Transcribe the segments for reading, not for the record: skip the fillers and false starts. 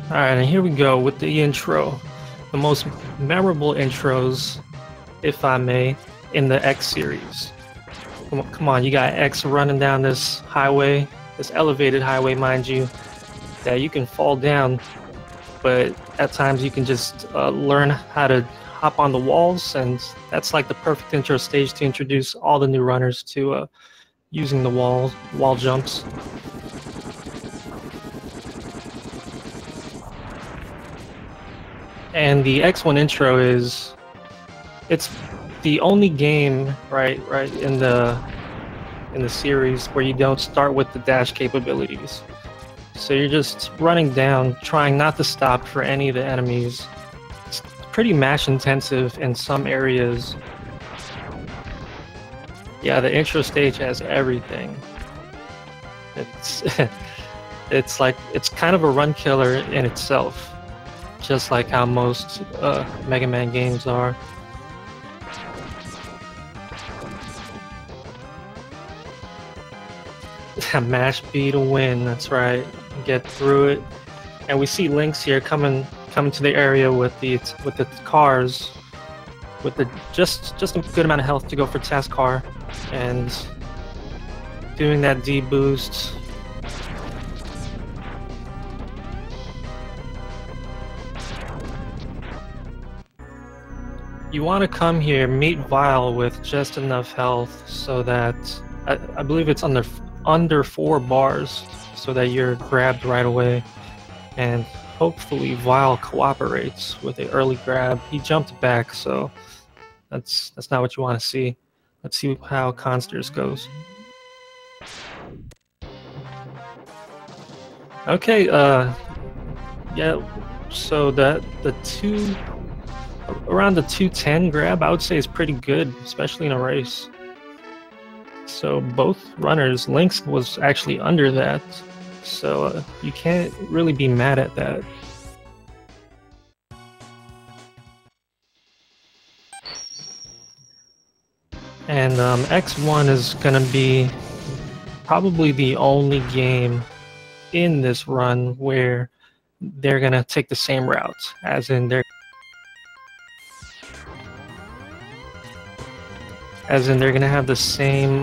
Alright, and here we go with the intro. The most memorable intros, if I may, in the X series. Come on, you got X running down this highway, this elevated highway, mind you, that you can fall down, but at times you can just learn how to hop on the walls, and that's like the perfect intro stage to introduce all the new runners to using the wall jumps. And the X1 intro it's the only game right in the series where you don't start with the dash capabilities. So you're just running down, trying not to stop for any of the enemies. It's pretty mash intensive in some areas. Yeah, the intro stage has everything. It's it's kind of a run killer in itself, just like how most Mega Man games are. Mash B to win, that's right. Get through it. And we see Lynx here coming to the area with the cars, with the just a good amount of health to go for Test Car, and doing that D boost. You want to come here, meet Vile with just enough health so that I believe it's under 4 bars, so that you're grabbed right away, and hopefully Vile cooperates with an early grab. He jumped back, so that's not what you want to see. Let's see how Khanster786 goes. Okay, yeah, so around the 210 grab, I would say, is pretty good, especially in a race. So both runners, Lynx was actually under that, so you can't really be mad at that. And X1 is gonna be probably the only game in this run where they're gonna take the same route, as in they're gonna have the same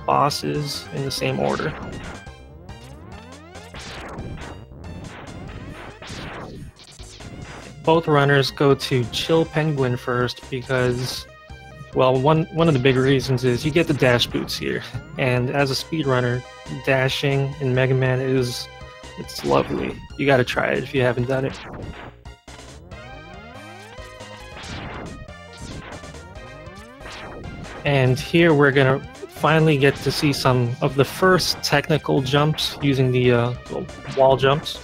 bosses in the same order. Both runners go to Chill Penguin first because, well, one of the big reasons is you get the dash boots here, and as a speedrunner, dashing in Mega Man it's lovely. You gotta try it if you haven't done it. And here we're gonna finally get to see some of the first technical jumps using the wall jumps.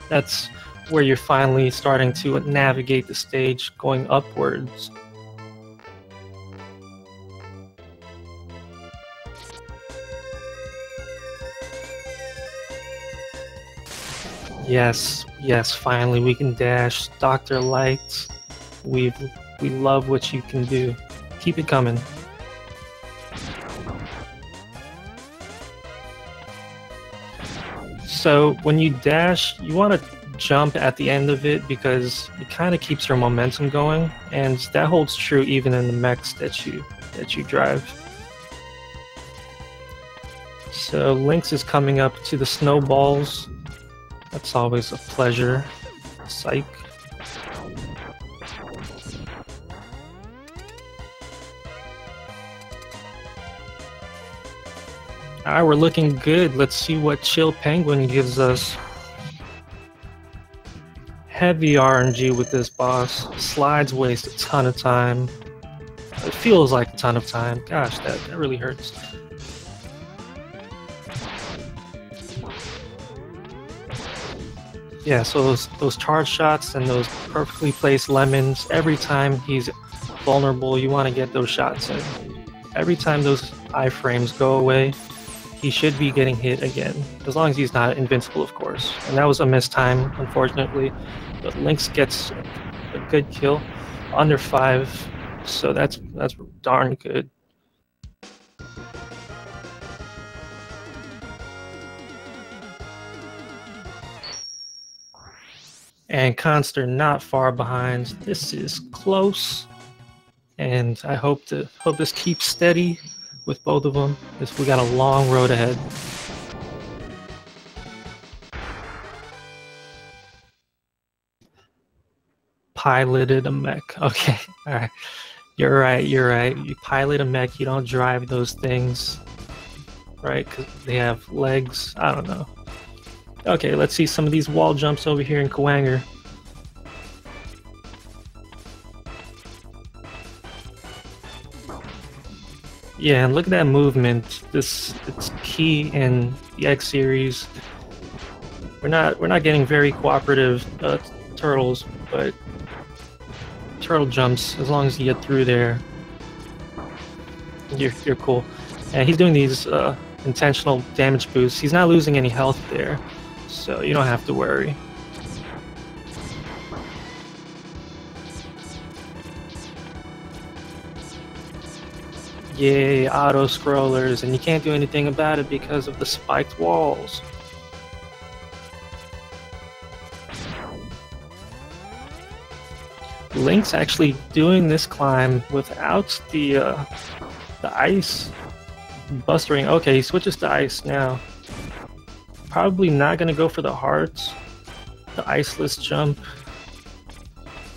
That's where you're finally starting to navigate the stage going upwards. Yes, finally we can dash. Dr. Light, we love what you can do. Keep it coming. So when you dash, you want to jump at the end of it because it kind of keeps your momentum going, and that holds true even in the mechs that you drive. So Lynx is coming up to the snowballs. That's always a pleasure. Psych. Alright, we're looking good. Let's see what Chill Penguin gives us. Heavy RNG with this boss. Slides waste a ton of time. It feels like a ton of time. Gosh, that really hurts. Yeah, so those charge shots and those perfectly placed lemons, every time he's vulnerable, you want to get those shots in. Every time those iframes go away, he should be getting hit again, as long as he's not invincible, of course. And that was a missed time, unfortunately. but Lynx gets a good kill, under 5, so that's darn good. And Khanster not far behind. This is close, and I hope this keeps steady with both of them, because we got a long road ahead. Piloted a mech. Okay, all right. You're right. You pilot a mech. You don't drive those things, right? Because they have legs. I don't know. Okay, let's see some of these wall jumps over here in Khanger. Yeah, and look at that movement. It's key in the X series. We're not getting very cooperative turtles, but turtle jumps, as long as you get through there, you're cool. And he's doing these intentional damage boosts. He's not losing any health there, so you don't have to worry. Yay, auto scrollers, and you can't do anything about it because of the spiked walls. Lynx actually doing this climb without the ice bustering. Okay, he switches to ice now. Probably not gonna go for the hearts, the iceless jump.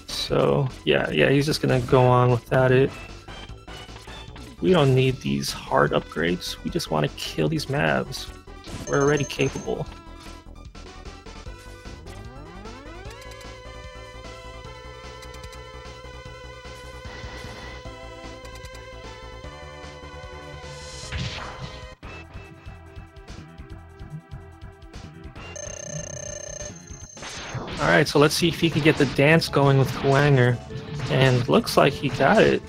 So yeah, he's just gonna go on without it. We don't need these heart upgrades. We just want to kill these Mavs. We're already capable. Alright, so let's see if he can get the dance going with Khanger. And looks like he got it.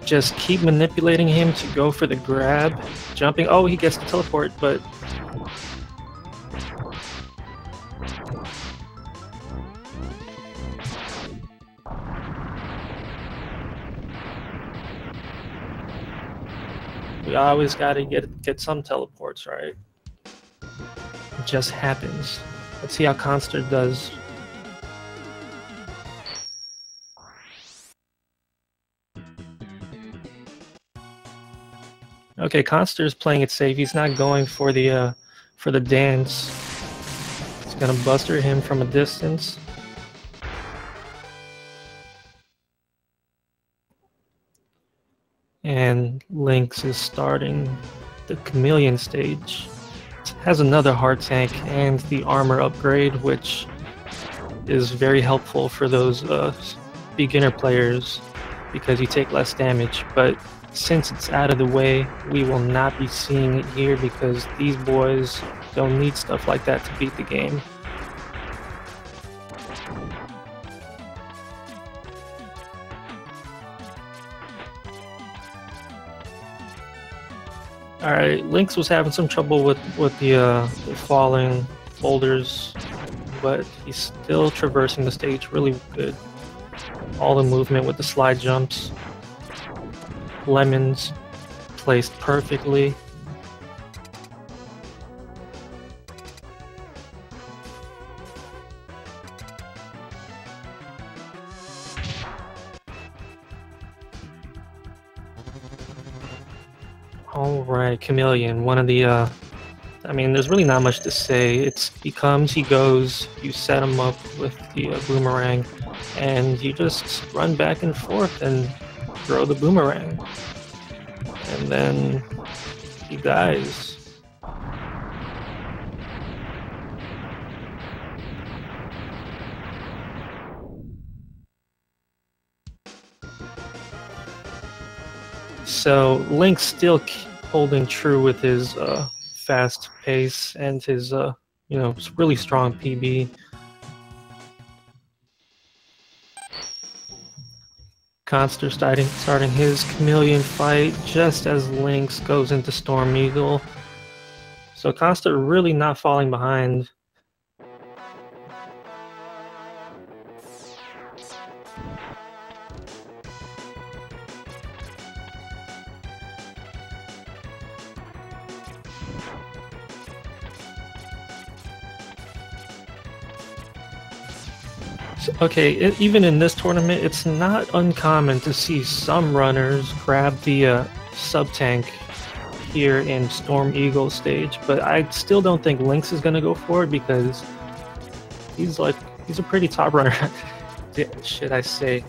Just keep manipulating him to go for the grab. Jumping. Oh, he gets the teleport, but... we always gotta get some teleports, right? It just happens. Let's see how Khanster does. Okay, Khanster's playing it safe. He's not going for the dance. He's gonna buster him from a distance. And Lynx is starting the Chameleon stage. It has another heart tank and the armor upgrade, which is very helpful for those beginner players because you take less damage. But since it's out of the way, we will not be seeing it here because these boys don't need stuff like that to beat the game. Alright, Lynx was having some trouble with the falling boulders, but he's still traversing the stage really good. All the movement with the slide jumps. Lemons placed perfectly. Alright, Chameleon, one of the I mean, there's really not much to say. It's he comes, he goes, you set him up with the boomerang, and you just run back and forth and throw the boomerang. And then he dies. So Lynx still holding true with his fast pace and his you know, really strong PB. Khanster starting his Chameleon fight just as Lynx goes into Storm Eagle. So Khanster really not falling behind. Okay, even in this tournament, it's not uncommon to see some runners grab the sub-tank here in Storm Eagle stage, but I still don't think Lynx is going to go for it because he's a pretty top runner, should I say.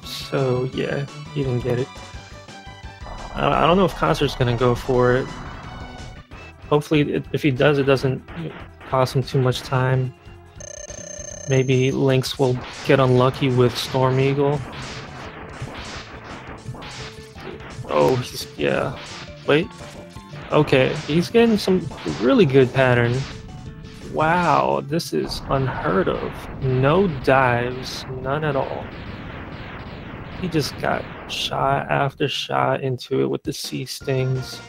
So yeah, he didn't get it. I don't know if Khanster's gonna go for it. Hopefully, if he does, it doesn't cost him too much time. Maybe Lynx will get unlucky with Storm Eagle. Oh, yeah. Wait. Okay, he's getting some really good pattern. Wow, this is unheard of. No dives, none at all. He just got shot after shot into it with the sea stings.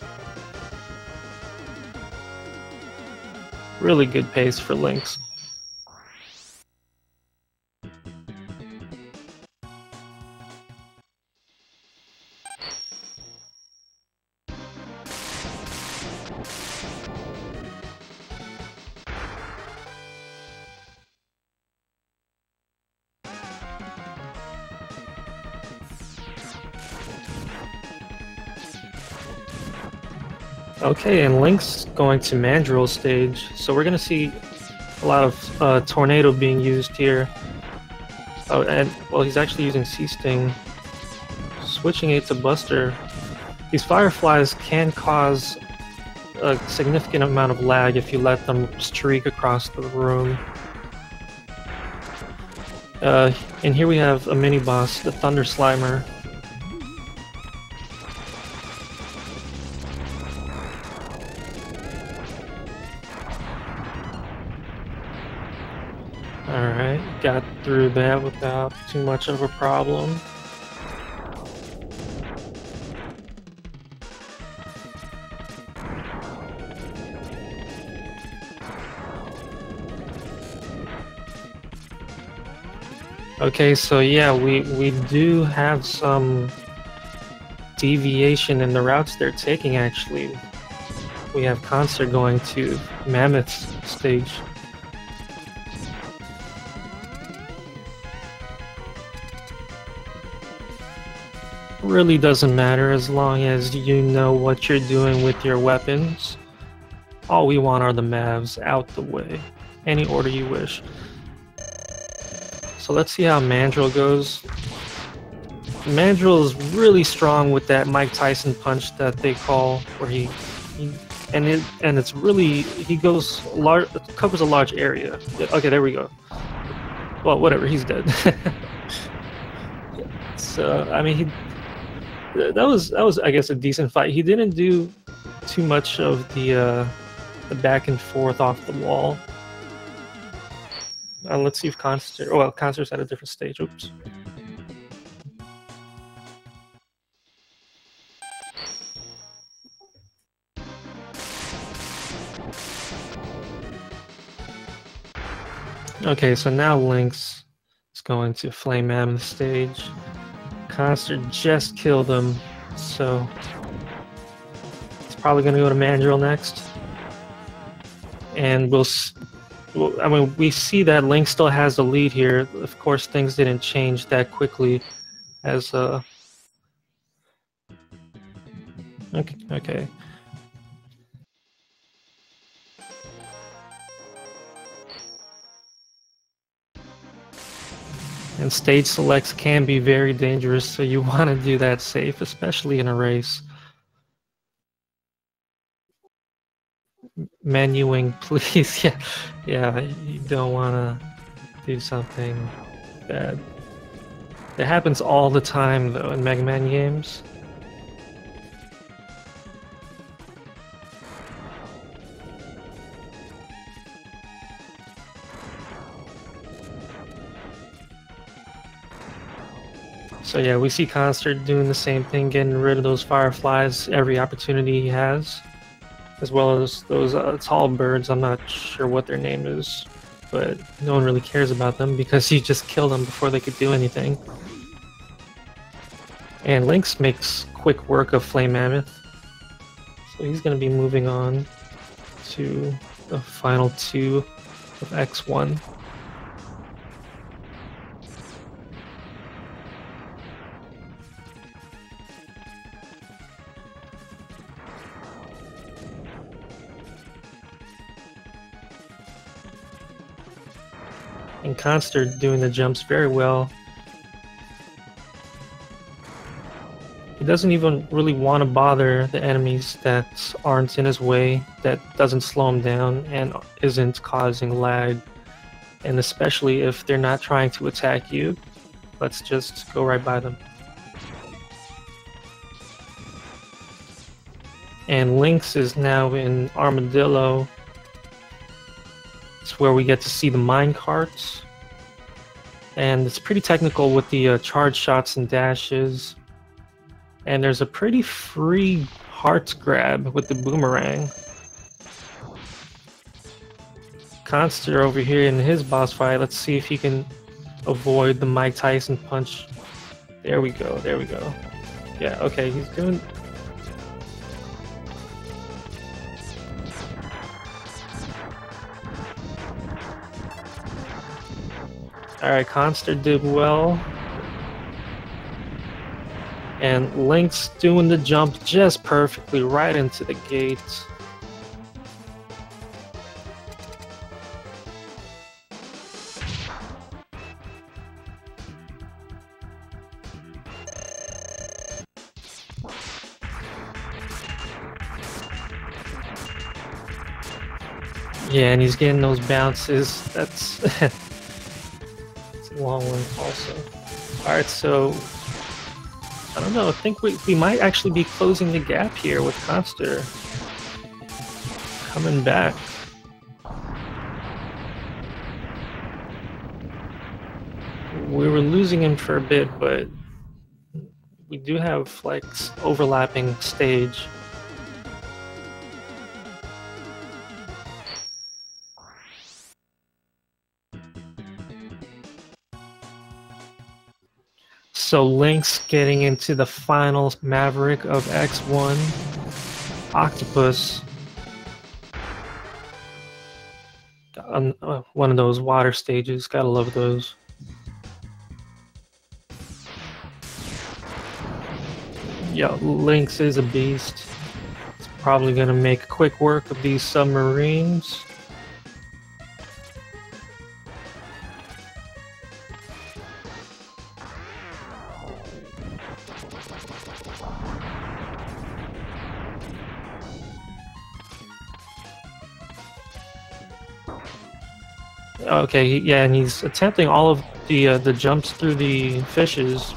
Really good pace for Lynx. Okay, and Lynx going to Mandrill stage, so we're gonna see a lot of Tornado being used here. Oh, and well, he's actually using Sea Sting, switching it to Buster. These Fireflies can cause a significant amount of lag if you let them streak across the room. And here we have a mini boss, the Thunder Slimer. Alright, got through that without too much of a problem. Okay, so yeah, we do have some deviation in the routes they're taking, actually. We have Khanster going to Mammoth stage. Really doesn't matter as long as you know what you're doing with your weapons. All we want are the Mavs out the way. Any order you wish. So let's see how Mandrill goes. Mandrill is really strong with that Mike Tyson punch that they call, where it's really, he goes large, covers a large area. Okay, there we go. Well, whatever, he's dead. So I mean, that was I guess a decent fight. He didn't do too much of the back and forth off the wall. Let's see if Khanster... Oh, well, Khanster's at a different stage. Oops. Okay, so now Lynx is going to Flame Mammoth stage. Khanster just killed him, so he's probably going to go to Mandrill next. And I mean, we see that Lynx still has the lead here. Of course, things didn't change that quickly as Okay. And stage selects can be very dangerous, so you want to do that safe, especially in a race. Menuing, please. Yeah, you don't want to do something bad. It happens all the time, though, in Mega Man games. So yeah, we see Khanster doing the same thing, getting rid of those Fireflies every opportunity he has. As well as those tall birds, I'm not sure what their name is. but no one really cares about them because you just kill them before they could do anything. And Lynx makes quick work of Flame Mammoth, so he's going to be moving on to the final two of X1. And Khanster doing the jumps very well. He doesn't even really want to bother the enemies that aren't in his way, that doesn't slow him down and isn't causing lag. And especially if they're not trying to attack you, let's just go right by them. And Lynx is now in Armadillo. It's where we get to see the mine carts. And it's pretty technical with the charge shots and dashes. And there's a pretty free heart grab with the boomerang. Khanster over here in his boss fight, let's see if he can avoid the Mike Tyson punch. There we go, there we go. Yeah, okay, he's doing... Alright, Khanster did well. And Lynx doing the jump just perfectly right into the gate. Yeah, and he's getting those bounces. That's it's a long one also. Alright, so I don't know, I think we might actually be closing the gap here with Khanster coming back. We were losing him for a bit, but we do have like overlapping stage. So Lynx getting into the final Maverick of X1. Octopus. One of those water stages, gotta love those. Yeah, Lynx is a beast. It's probably gonna make quick work of these submarines. Okay, yeah, and he's attempting all of the jumps through the fishes.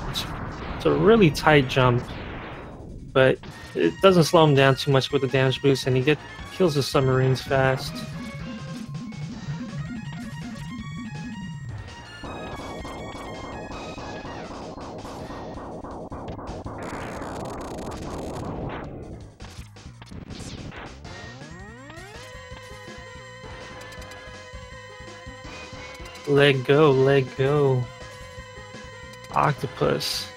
It's a really tight jump, but it doesn't slow him down too much with the damage boost, and he kills the submarines fast. Let go. Octopus.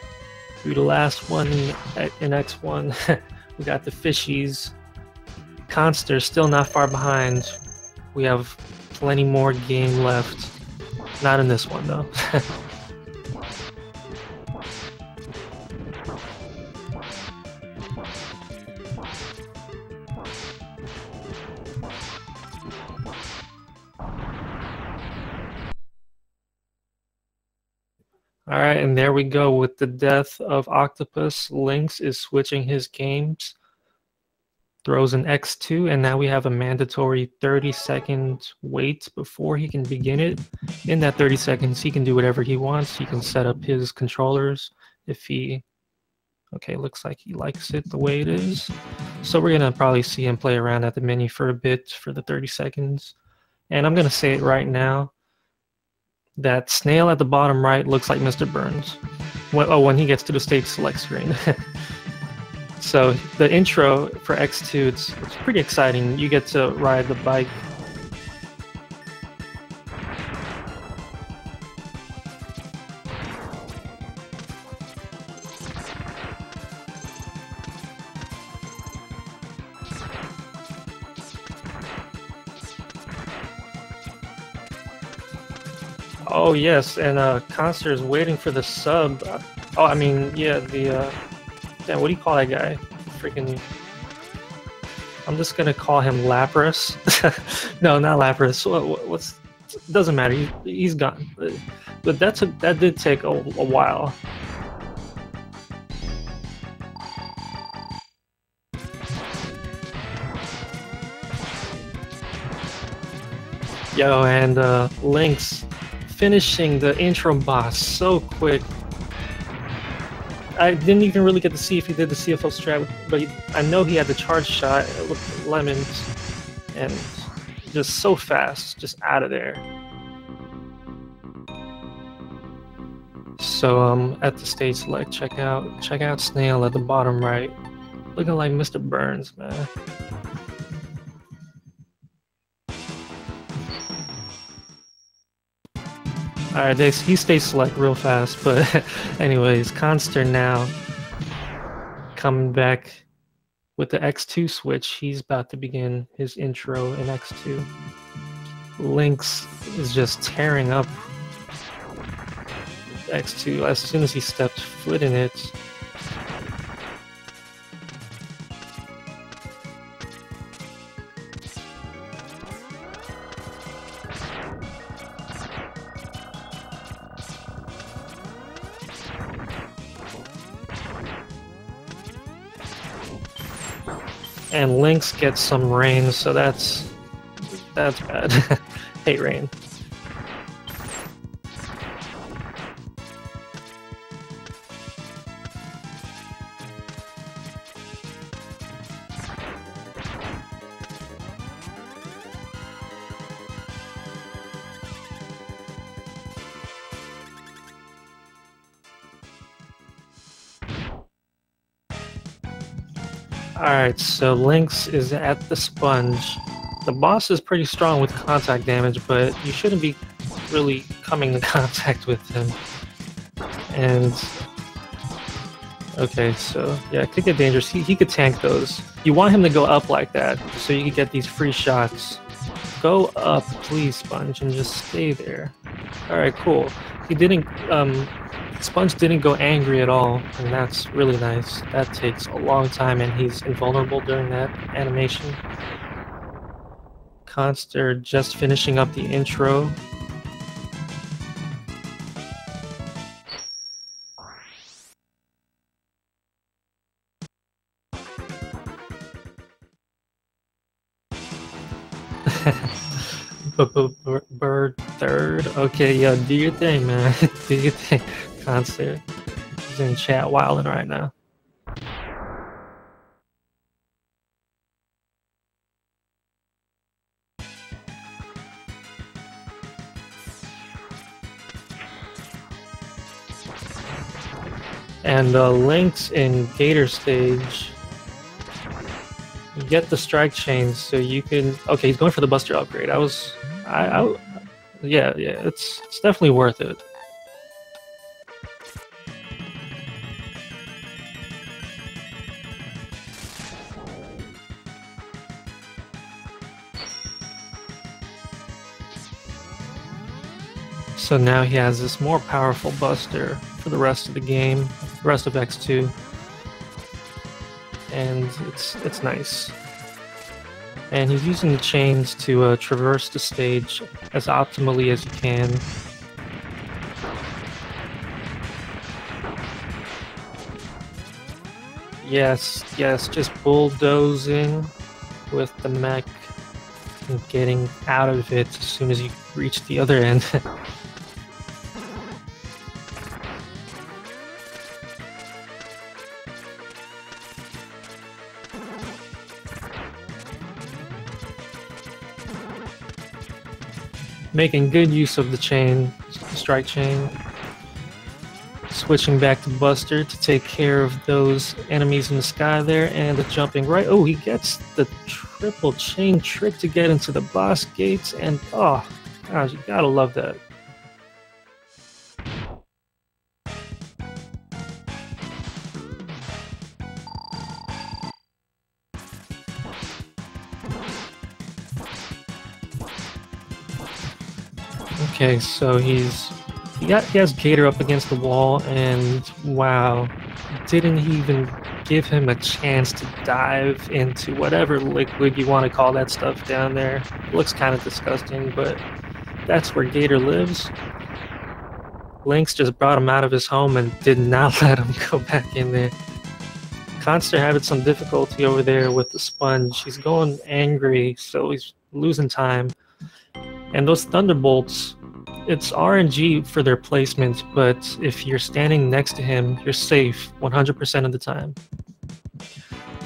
You're the last one in X1. We got the fishies. Khanster still not far behind. We have plenty more game left. Not in this one though. Alright, and there we go with the death of Octopus. Lynx is switching his games. Throws an X2, and now we have a mandatory 30-second wait before he can begin it. In that 30 seconds, he can do whatever he wants. He can set up his controllers if he... Okay, looks like he likes it the way it is. So we're going to probably see him play around at the menu for a bit for the 30 seconds. And I'm going to say it right now. That snail at the bottom right looks like Mr. Burns. When he gets to the stage select screen. So the intro for X2, it's pretty exciting. You get to ride the bike. Oh yes, and Khanster is waiting for the sub. Oh, I mean, yeah, the damn, what do you call that guy? Freaking. I'm just gonna call him Lapras. No, not Lapras. What's? Doesn't matter. He's gone. But that did take a while. Yo, and Lynx finishing the intro boss so quick. I didn't even really get to see if he did the CFO strat, but I know he had the charge shot. It looked lemons, and just so fast, just out of there. So at the stage select, check out Snail at the bottom right, looking like Mr. Burns, man. Alright, he stays select real fast, but anyways, Khanster now coming back with the X2 switch. He's about to begin his intro in X2. Lynx is just tearing up X2 as soon as he stepped foot in it. And Lynx gets some rain, so that's bad. Hate rain. Alright, so Lynx is at the sponge. The boss is pretty strong with contact damage, but you shouldn't be really coming in contact with him. And okay, so yeah, it could get dangerous. He could tank those. You want him to go up like that, so you can get these free shots. Go up, please, Sponge, and just stay there. Alright, cool. He didn't Sponge didn't go angry at all, and that's really nice. That takes a long time, and he's invulnerable during that animation. Khanster just finishing up the intro. Bird third. Okay, yeah, do your thing, man. Do your thing. Khanster is in chat wilding right now. And Lynx in Gator stage. You get the strike chains, so you can. Okay, he's going for the Buster upgrade. Yeah, it's definitely worth it. So now he has this more powerful Buster for the rest of the game, the rest of X2, and it's nice. And he's using the chains to traverse the stage as optimally as he can. Yes, just bulldozing with the mech and getting out of it as soon as you reach the other end. Making good use of the chain, strike chain. Switching back to Buster to take care of those enemies in the sky there, and the jumping right. Oh, he gets the triple chain trick to get into the boss gates, and oh gosh, you gotta love that. Okay, so he has Gator up against the wall, and wow, didn't even give him a chance to dive into whatever liquid you want to call that stuff down there. It looks kind of disgusting, but that's where Gator lives. Lynx just brought him out of his home and did not let him go back in there. Khanster having some difficulty over there with the sponge. He's going angry, so he's losing time. And those Thunderbolts, it's RNG for their placement, but if you're standing next to him, you're safe 100% of the time.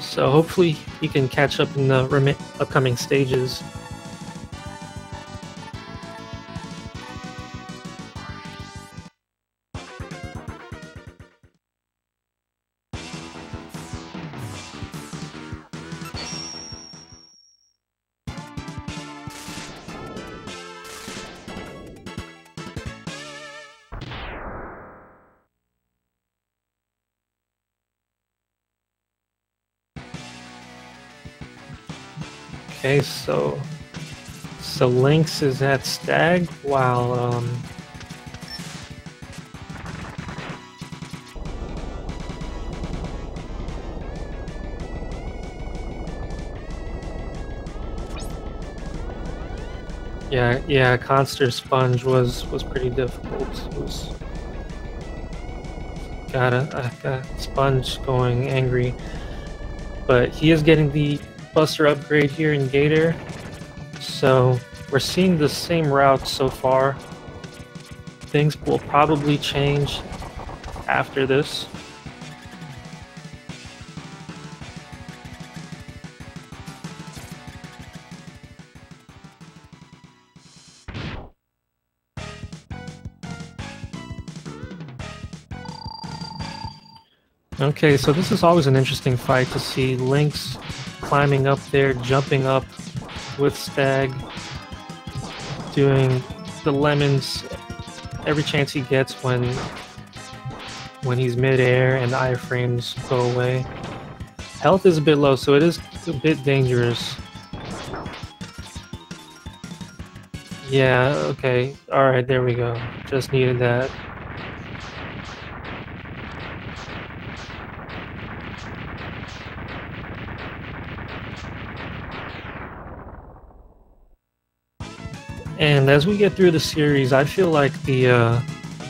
So hopefully he can catch up in the upcoming stages. Okay, so Lynx is at Stag while yeah, Khanster's sponge was pretty difficult. It was got a sponge going angry, but he is getting the Buster upgrade here in Gator, so we're seeing the same route so far. Things will probably change after this. Okay, so this is always an interesting fight to see Lynx climbing up there, jumping up with Stag, doing the lemons every chance he gets when he's mid-air and the iframes go away. Health is a bit low, so it is a bit dangerous. Yeah, okay. Alright, there we go. Just needed that. And as we get through the series, I feel like the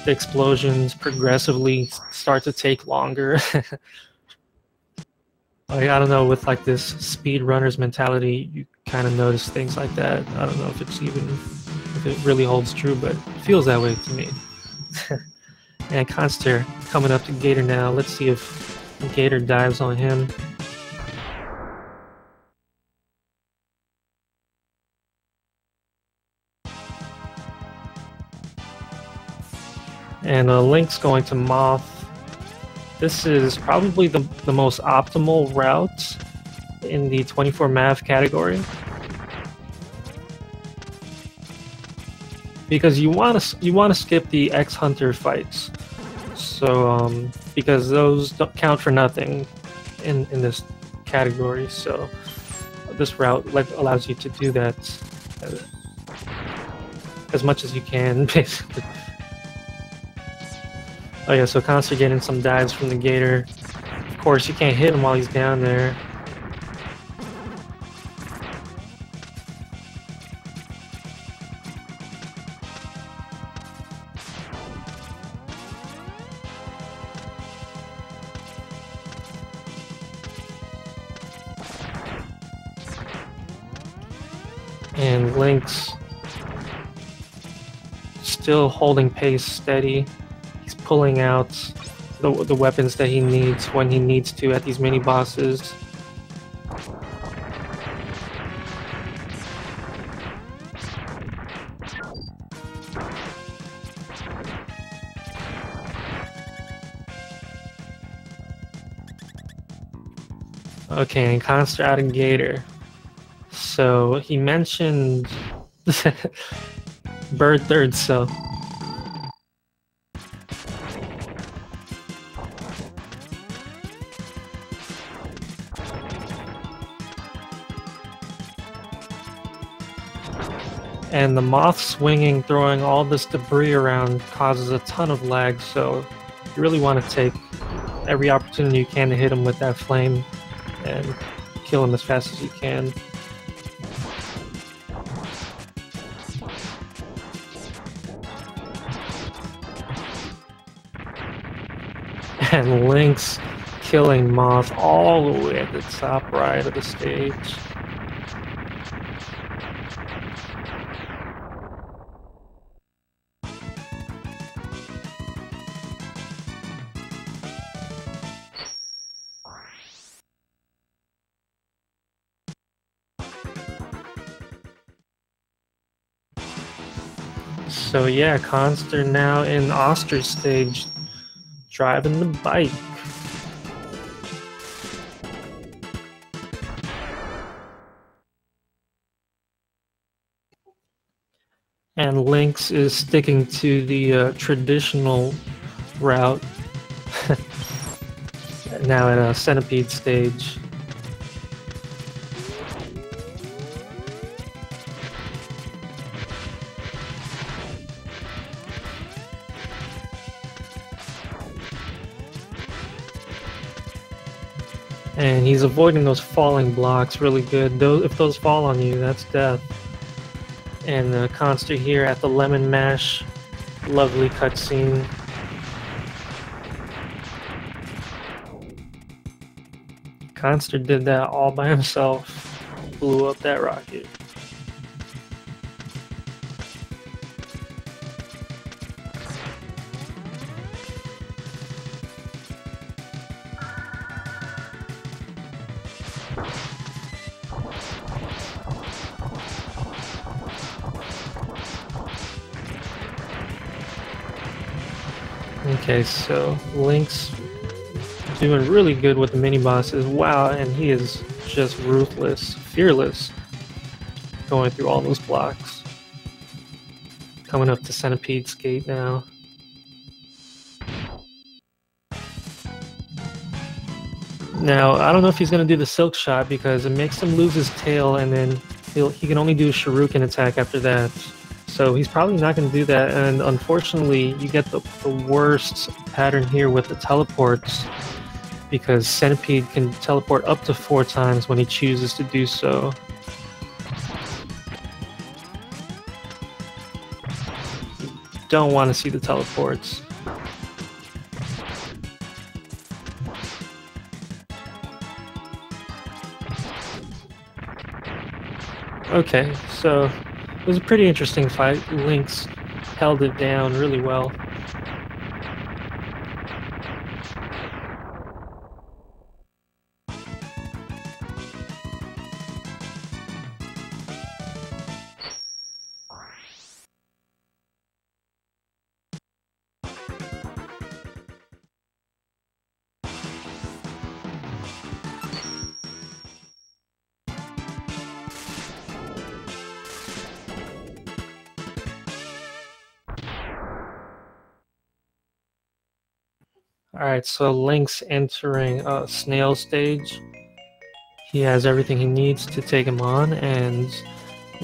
explosions progressively start to take longer. Like, I don't know, with like this speedrunner's mentality, you kind of notice things like that. I don't know if it really holds true, but it feels that way to me. And Khanster coming up to Gator now. Let's see if Gator dives on him. And Lynx going to Moth. This is probably the most optimal route in the 24 Mav category, because you want to skip the X Hunter fights. So because those don't count for nothing in this category. So this route allows you to do that as much as you can, basically. Oh yeah, so Khanster getting some dives from the Gator. Of course, you can't hit him while he's down there. And Lynx still holding pace steady. Pulling out the weapons that he needs when he needs to at these mini bosses. Okay, and Khanster out of Gator. So he mentioned Bird Third, so And the moth swinging, throwing all this debris around causes a ton of lag, so you really want to take every opportunity you can to hit him with that flame and kill him as fast as you can. And Lynx killing Moth all the way at the top right of the stage. So yeah, Khanster now in Ostrich stage, driving the bike. And Lynx is sticking to the traditional route, now at a Centipede stage. And he's avoiding those falling blocks really good. If those fall on you, that's death. And the Khanster here at the lemon mash, lovely cutscene. Khanster did that all by himself, blew up that rocket. Okay, so Lynx doing really good with the mini bosses. Wow, and he is just ruthless, fearless, going through all those blocks. Coming up to Centipede's gate now. Now, I don't know if he's going to do the silk shot because it makes him lose his tail, and then he can only do a shuriken attack after that. So he's probably not going to do that, and unfortunately you get the worst pattern here with the teleports, because Centipede can teleport up to 4 times when he chooses to do so. Don't want to see the teleports. Okay, so it was a pretty interesting fight. Lynx held it down really well. Alright, so Lynx entering a snail stage. He has everything he needs to take him on, and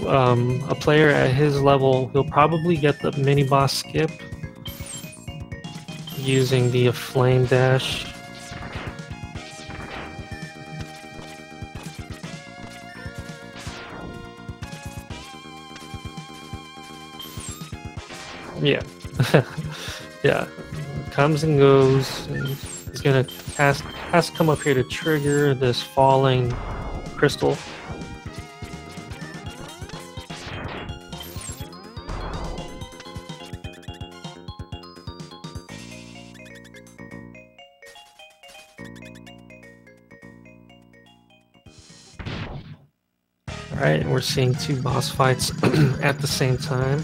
a player at his level, he'll probably get the mini-boss skip using the flame dash. Yeah. Yeah. Comes and goes, and he's gonna has to come up here to trigger this falling crystal. Alright, and we're seeing 2 boss fights at the same time.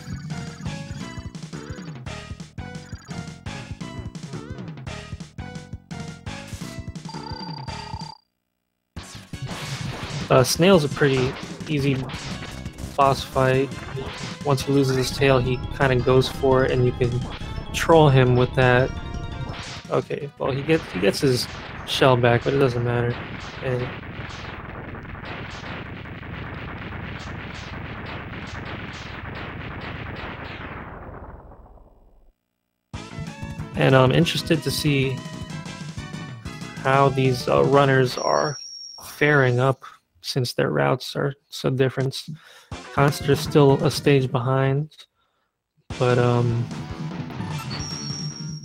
Snail's a pretty easy boss fight. Once he loses his tail, he kind of goes for it, and you can troll him with that. Okay, well he gets his shell back, but it doesn't matter. And And I'm interested to see how these runners are faring up since their routes are so different. Khanster's still a stage behind, but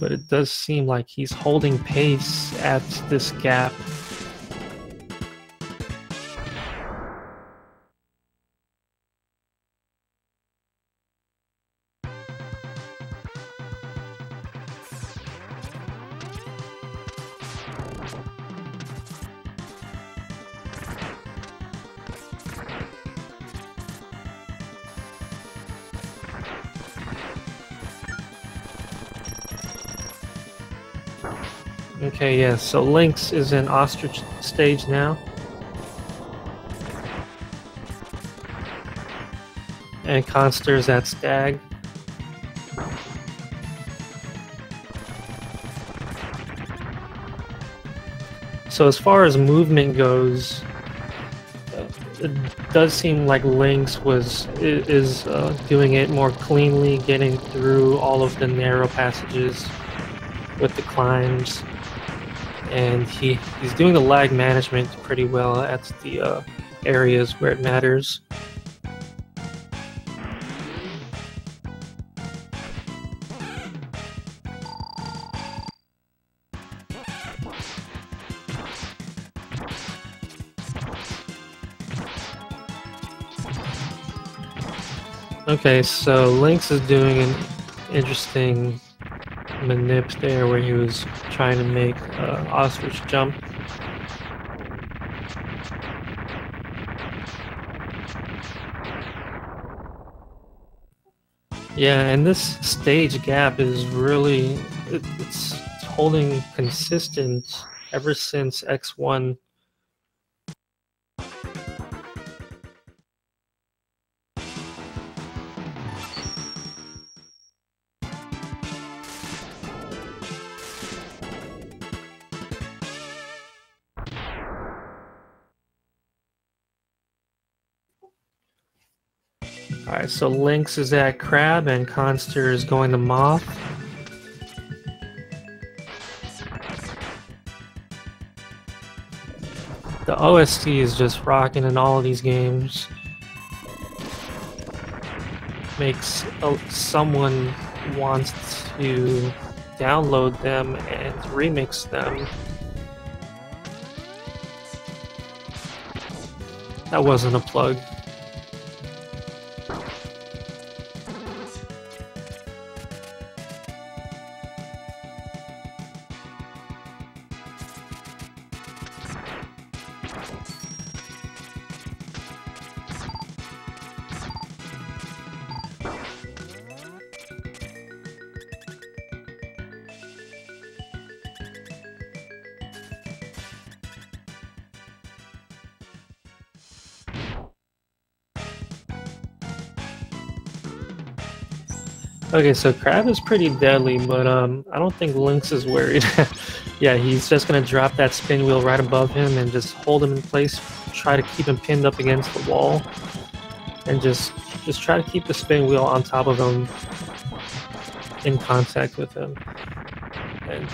it does seem like he's holding pace at this gap. Okay, yeah, so Lynx is in ostrich stage now. And Khanster's at stag. So as far as movement goes, it does seem like Lynx is doing it more cleanly, getting through all of the narrow passages with the climbs. And he's doing the lag management pretty well at the areas where it matters. Okay, so Lynx is doing an interesting manip there where he was trying to make ostrich jump. Yeah, and this stage gap is really it's holding consistent ever since X1. Alright, so Lynx is at crab and Khanster is going to moth. The OST is just rocking in all of these games. Makes someone wants to download them and remix them. That wasn't a plug. Okay, so Crab is pretty deadly, but I don't think Lynx is worried. Yeah, he's just gonna drop that spin wheel right above him and just hold him in place, try to keep him pinned up against the wall, and just try to keep the spin wheel on top of him, in contact with him. And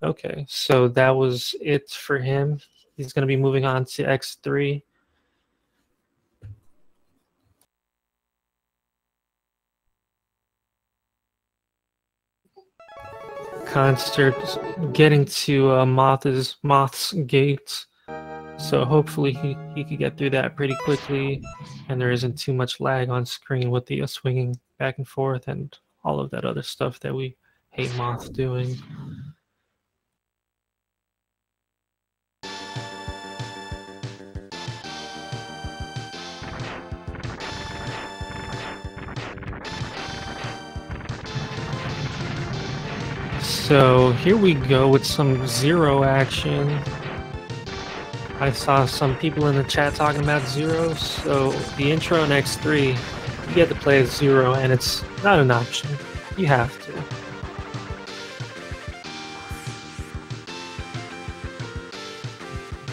okay, so that was it for him. He's gonna be moving on to X3. Khanster getting to Moth's gate, so hopefully he could get through that pretty quickly, and there isn't too much lag on screen with the swinging back and forth and all of that other stuff that we hate Moth doing. So here we go with some Zero action. I saw some people in the chat talking about Zero, so the intro in X3, you get to play as Zero, and it's not an option. You have to.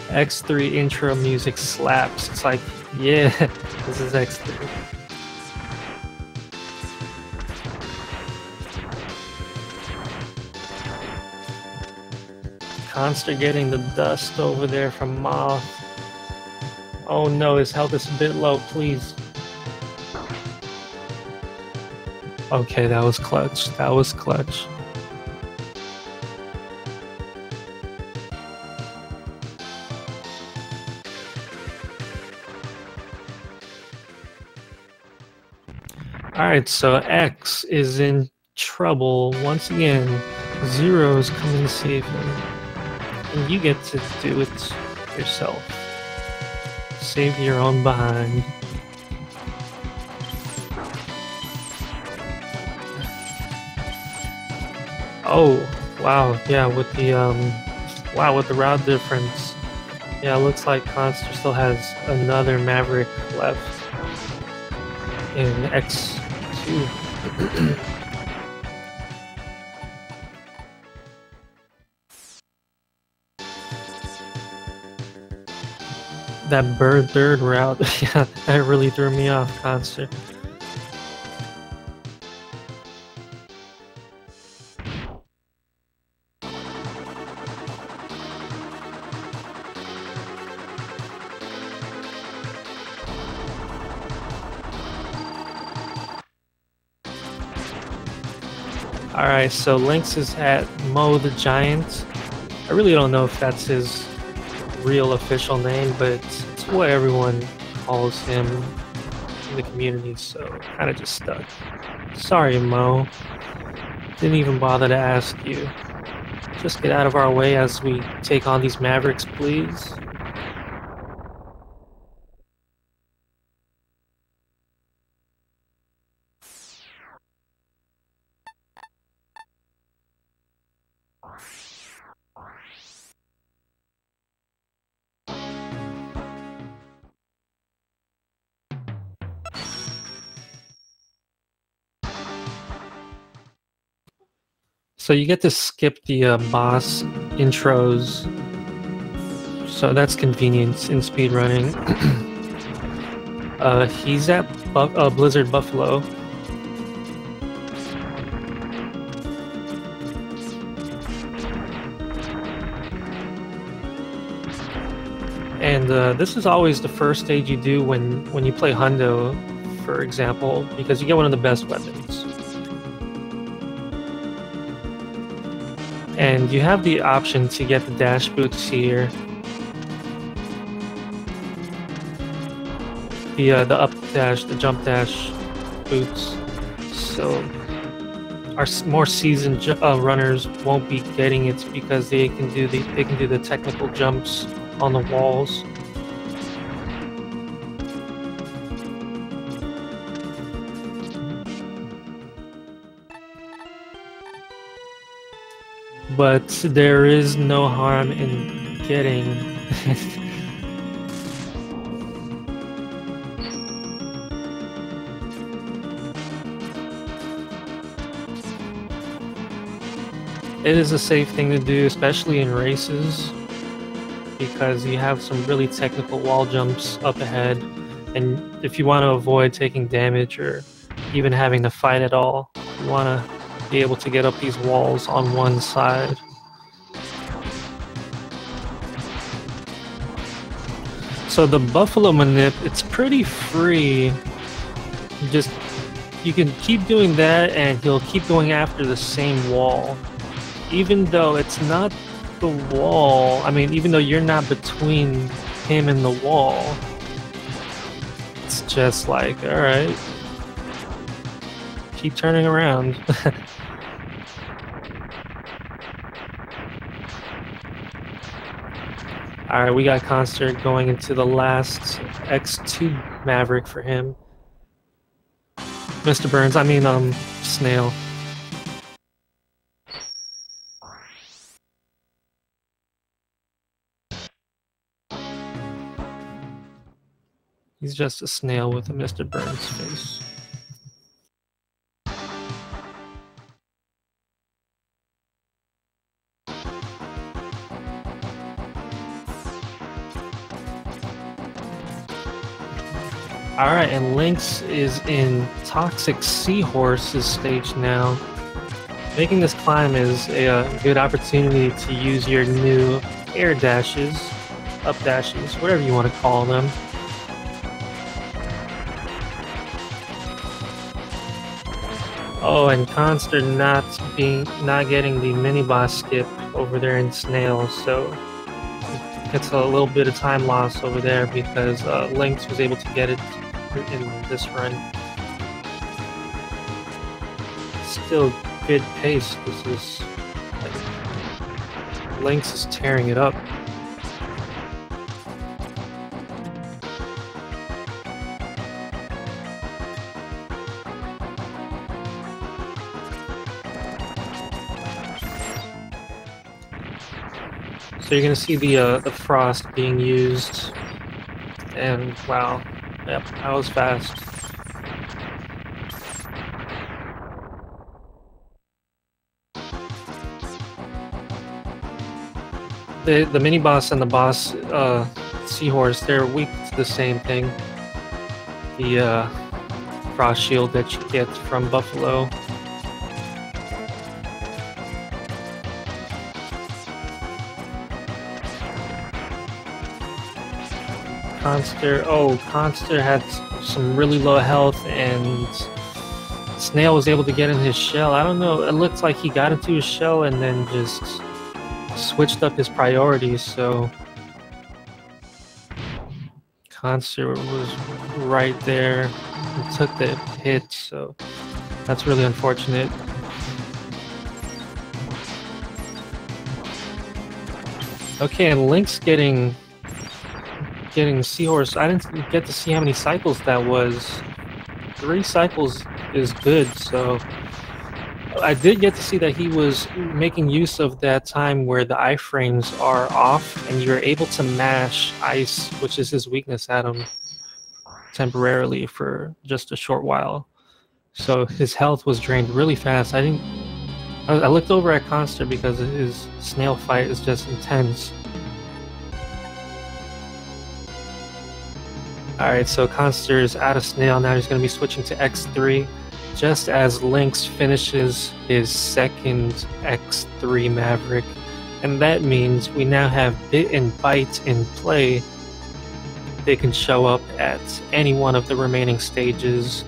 X3 intro music slaps. It's like, yeah, this is X3. Khanster getting the dust over there from Moth. Oh no, his health is a bit low, please. Okay, that was clutch. That was clutch. Alright, so X is in trouble once again. Zero's coming to save him. And you get to do it yourself. Save your own behind. Oh, wow, yeah, with the route difference. Yeah, it looks like Khanster still has another Maverick left in X2. That bird route, yeah, that really threw me off, Khanster. Alright, so Lynx is at Mo the Giant. I really don't know if that's his real official name, but it's what everyone calls him in the community, so kind of just stuck. Sorry, Mo. Didn't even bother to ask you. Just get out of our way as we take on these Mavericks, please. So you get to skip the boss intros, so that's convenient in speedrunning. He's at Blizzard Buffalo. And this is always the first stage you do when you play Hundo, for example, because you get one of the best weapons. And you have the option to get the dash boots here. The up dash, the jump dash boots. So our more seasoned runners won't be getting it because they can do the technical jumps on the walls. But there is no harm in getting It is a safe thing to do, especially in races, because you have some really technical wall jumps up ahead, and if you want to avoid taking damage or even having to fight at all, you want to be able to get up these walls on one side. So the Buffalo Manip, it's pretty free. You can keep doing that and he'll keep going after the same wall. Even though it's not the wall, I mean, even though you're not between him and the wall, it's just like, alright, keep turning around. Alright, we got Khanster going into the last X2 Maverick for him. Mr. Burns, I mean, Snail. He's just a snail with a Mr. Burns face. Alright, and Lynx is in Toxic Seahorse's stage now. Making this climb is a good opportunity to use your new air dashes, up dashes, whatever you want to call them. Oh, and Khanster not getting the mini boss skip over there in Snail, so it's a little bit of time loss over there because Lynx was able to get it in this run. Still good pace. This is like, Lynx is tearing it up. So you're gonna see the frost being used, and wow, yep, that was fast. The mini boss and the boss seahorse, they're weak to the same thing. The frost shield that you get from Buffalo. Khanster had some really low health, and Snail was able to get in his shell. I don't know, it looked like he got into his shell and then just switched up his priorities, so Khanster was right there and took the hit, so that's really unfortunate. Okay, and Lynx getting Seahorse. I didn't get to see how many cycles that was. 3 cycles is good, so I did get to see that he was making use of that time where the iframes are off and you're able to mash ice, which is his weakness, at him temporarily for just a short while. So his health was drained really fast. I looked over at Khanster because his snail fight is just intense. Alright, so Khanster is out of snail. Now he's going to be switching to X3 just as Lynx finishes his second X3 Maverick. And that means we now have Bit and Bite in play. They can show up at any one of the remaining stages.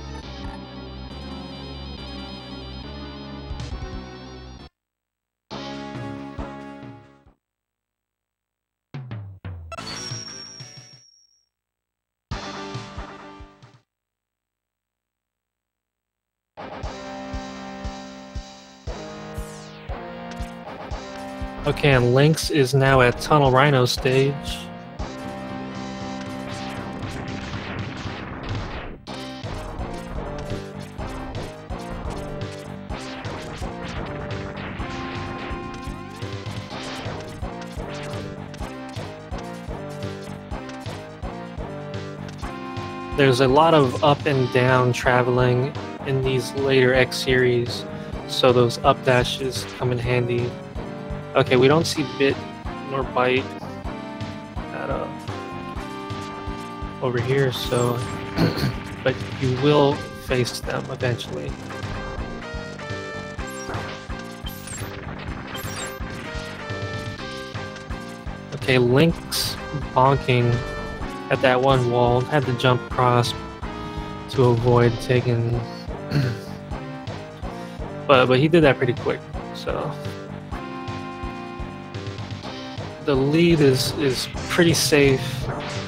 Okay, and Lynx is now at Tunnel Rhino stage. There's a lot of up and down traveling in these later X series, so those up dashes come in handy. Okay, we don't see Bit nor Bite at over here, so but you will face them eventually. Okay, Lynx bonking at that one wall, had to jump across to avoid taking but he did that pretty quick, so the lead is pretty safe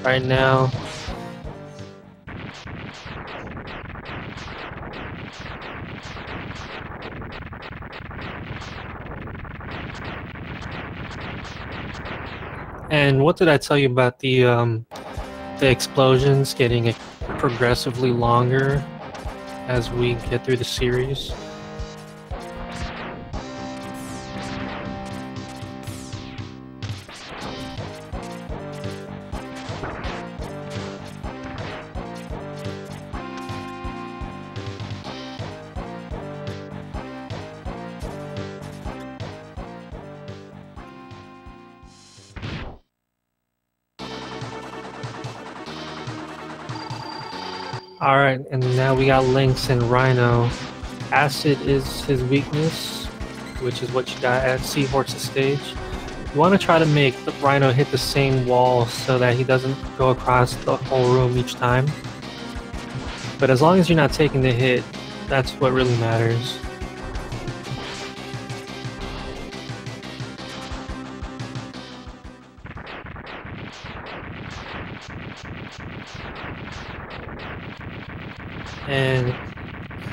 right now. And what did I tell you about the explosions getting progressively longer as we get through the series? Alright, and now we got Lynx and Rhino. Acid is his weakness, which is what you got at Seahorse's stage. You want to try to make the Rhino hit the same wall so that he doesn't go across the whole room each time. But as long as you're not taking the hit, that's what really matters. And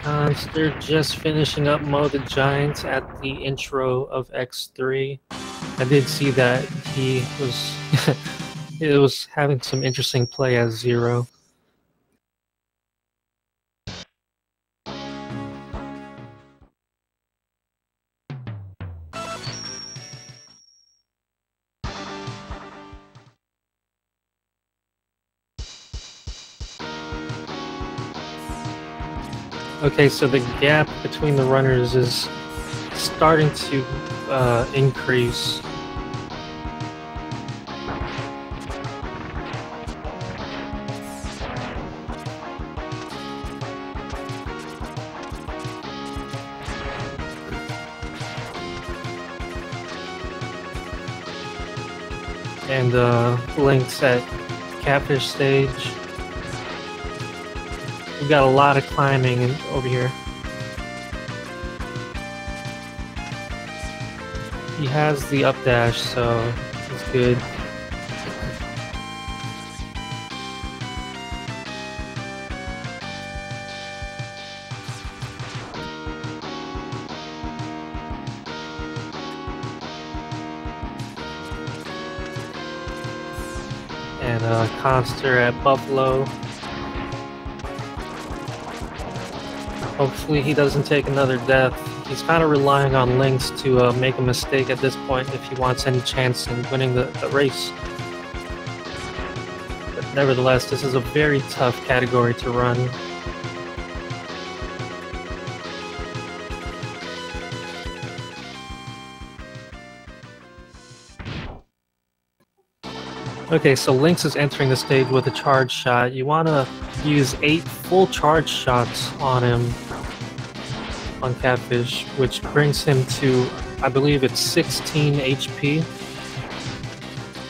Khanster just finishing up Mow the Giants at the intro of X3. I did see that he was it was having some interesting play as Zero. Okay, so the gap between the runners is starting to increase. And Fslynx at Catfish stage. We've got a lot of climbing over here. He has the up dash, so it's good. And Khanster at Buffalo. Hopefully he doesn't take another death. He's kind of relying on Lynx to make a mistake at this point if he wants any chance in winning the race. But nevertheless, this is a very tough category to run. Okay, so Lynx is entering the stage with a charge shot. You want to use 8 full charge shots on him, on Catfish, which brings him to, I believe it's 16 HP.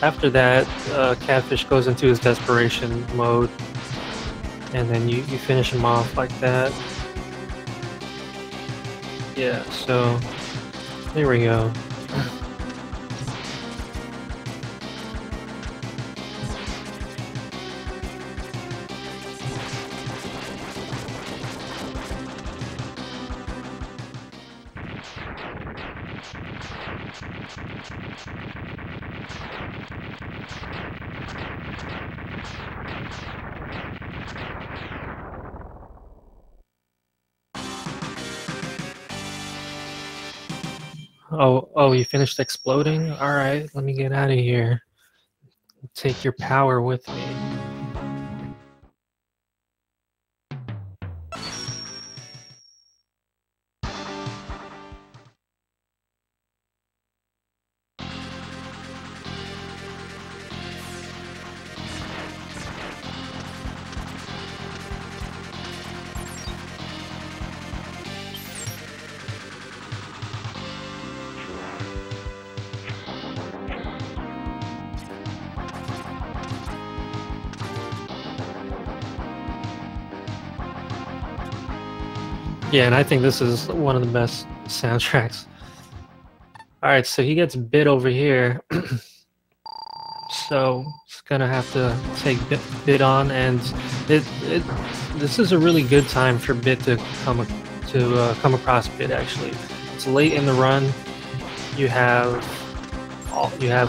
After that, Catfish goes into his desperation mode, and then you finish him off like that. Yeah, so there we go. Oh, you finished exploding? Alright, let me get out of here. Take your power with me. Yeah, and I think this is one of the best soundtracks. Alright, so he gets Bit over here. So it's gonna have to take Bit on, and this is a really good time for Bit to come across Bit. Actually, it's late in the run. You have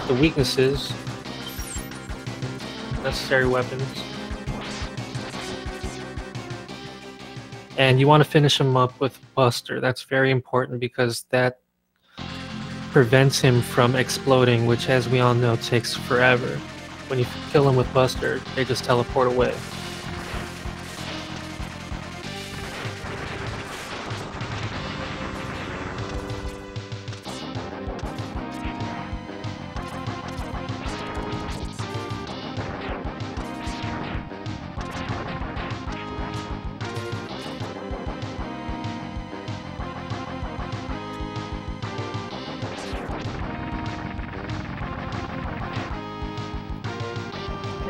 the weaknesses, necessary weapons. And you want to finish him up with Buster. That's very important because that prevents him from exploding, which, as we all know, takes forever. When you kill him with Buster, they just teleport away.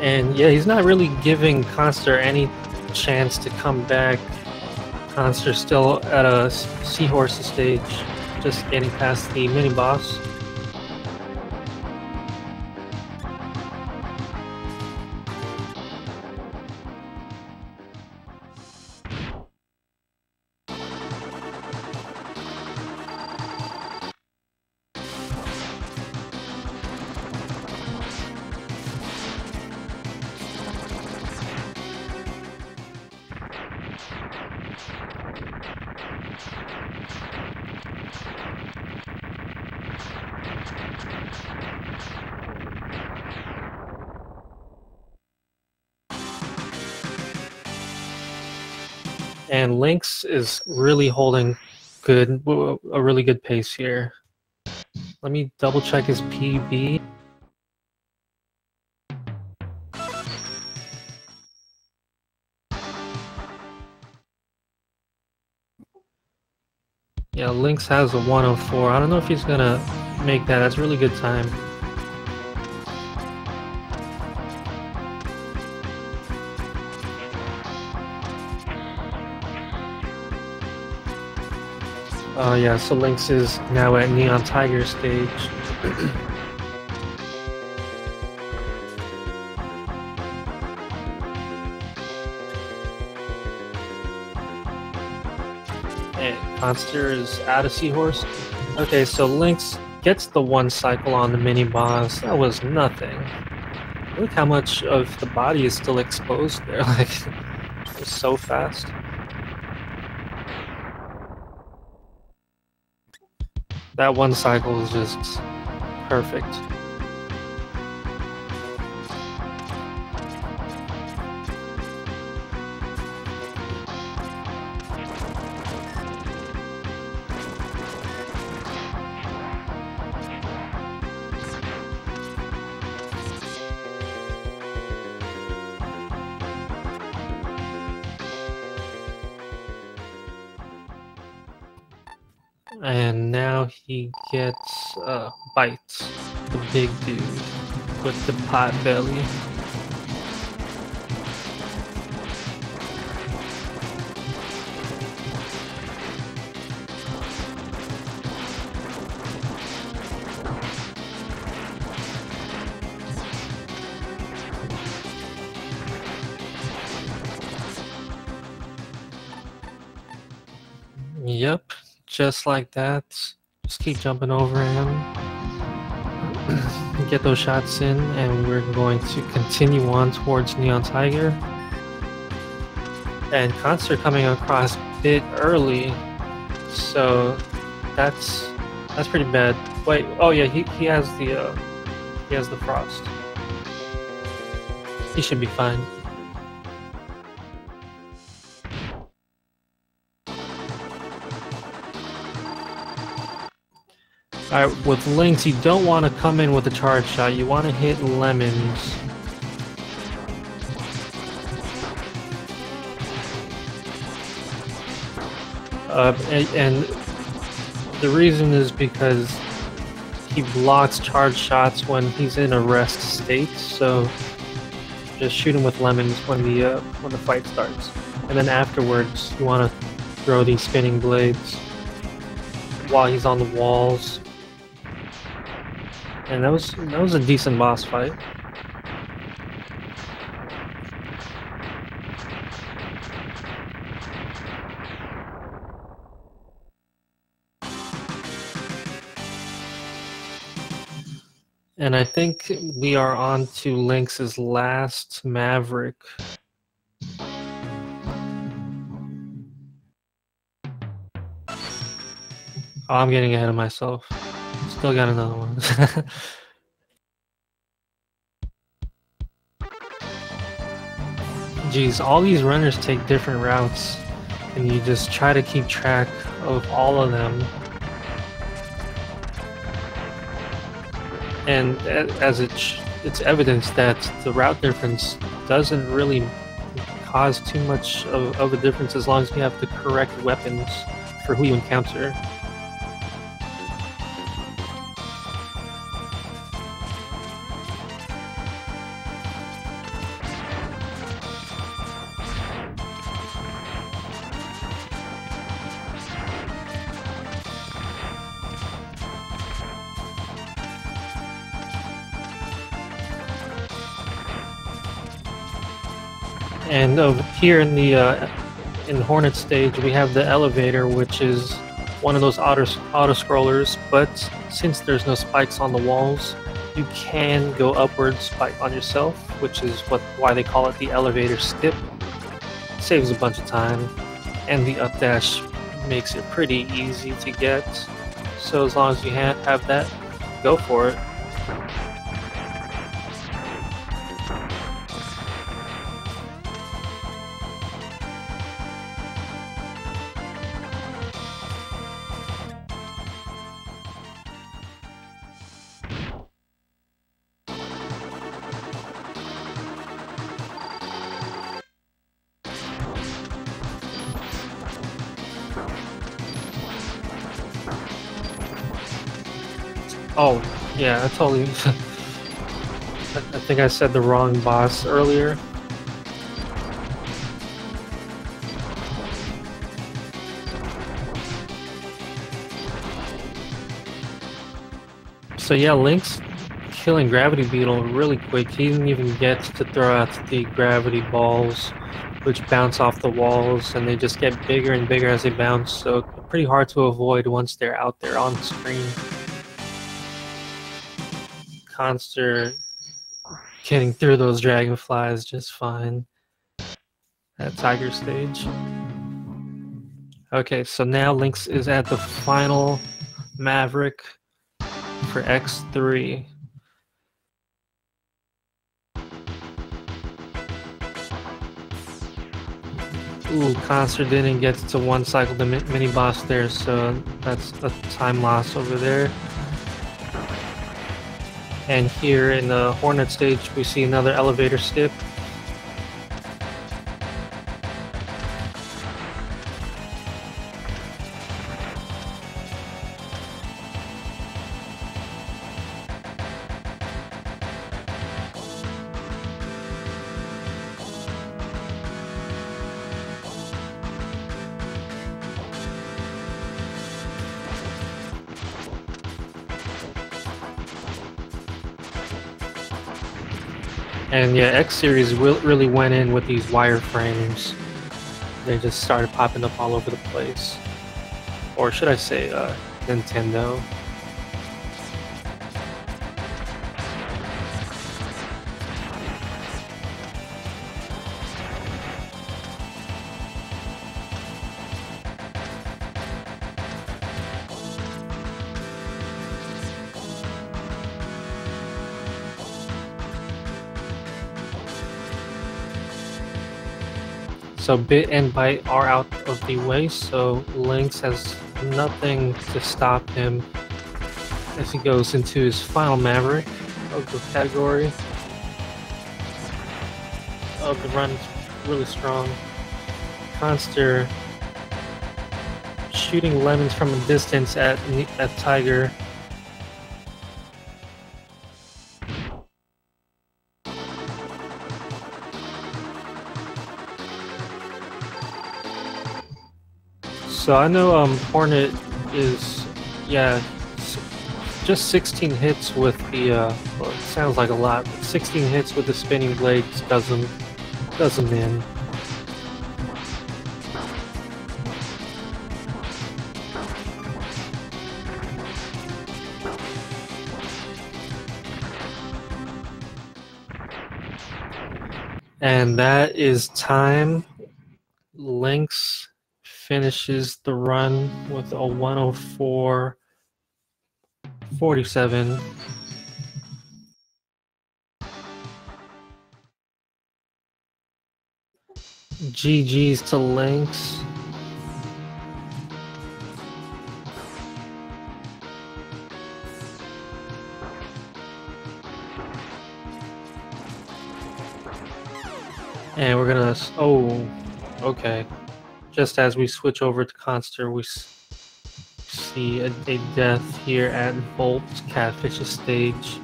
And yeah, he's not really giving Khanster any chance to come back. Khanster's still at a seahorse stage, just getting past the mini-boss. And Lynx is really holding a really good pace here. Let me double check his PB. Yeah, Lynx has a 104. I don't know if he's gonna make that. That's a really good time. Oh yeah, so Lynx is now at Neon Tiger stage. And Khanster is out of Seahorse. Okay, so Lynx gets the one cycle on the mini boss. That was nothing. Look how much of the body is still exposed there. Like, it's so fast. That one cycle is just perfect. And now he gets Bites, the big dude with the pot belly. Yep. Just like that. Just keep jumping over him. Get those shots in, and we're going to continue on towards Neon Tiger. And Khanster coming across a bit early, so that's pretty bad. Wait, oh yeah, he has the frost. He should be fine. Alright, with Lynx, you don't want to come in with a charge shot. You want to hit lemons. And the reason is because he blocks charge shots when he's in a rest state. So just shoot him with lemons when the fight starts, and then afterwards you want to throw these spinning blades while he's on the walls. And that was a decent boss fight. And I think we are on to Lynx's last Maverick. Oh, I'm getting ahead of myself. Still got another one. Geez, all these runners take different routes, and you just try to keep track of all of them. And as it's evidence that the route difference doesn't really cause too much of a difference as long as you have the correct weapons for who you encounter. And here in the in Hornet stage, we have the elevator, which is one of those auto scrollers. But since there's no spikes on the walls, you can go upwards on yourself, which is why they call it the elevator skip. Saves a bunch of time, and the up dash makes it pretty easy to get. So as long as you have that, go for it. Oh, yeah, I totally... I think I said the wrong boss earlier. So yeah, Link's killing Gravity Beetle really quick. He didn't even get to throw out the gravity balls, which bounce off the walls, and they just get bigger and bigger as they bounce, so pretty hard to avoid once they're out there on the screen. Khanster getting through those dragonflies just fine at Tiger stage. Okay, so now Lynx is at the final Maverick for X3. Ooh, Khanster didn't get to one cycle the mini boss there, so that's a time loss over there. And here in the Hornet stage, we see another elevator skip. And yeah, X series really went in with these wireframes. They just started popping up all over the place. Or should I say, Nintendo. So Bit and Byte are out of the way, so Lynx has nothing to stop him as he goes into his final Maverick of the category. Oh, the run is really strong. Khanster shooting lemons from a distance at Tiger. So I know Hornet is, yeah, just 16 hits with the, well, it sounds like a lot, but 16 hits with the spinning blades does him in. And that is time. Lynx finishes the run with a 104.47. GG's to Lynx. And we're gonna, oh, okay. Just as we switch over to Khanster, we see a death here at Volt's Catfish's stage.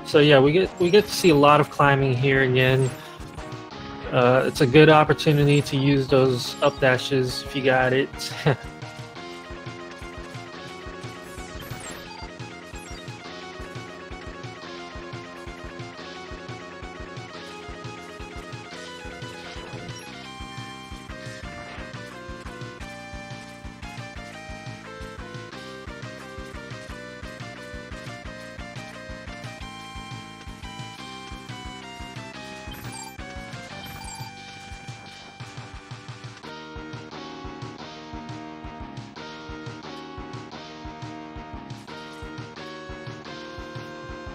So yeah, we get to see a lot of climbing here again. It's a good opportunity to use those up dashes if you got it.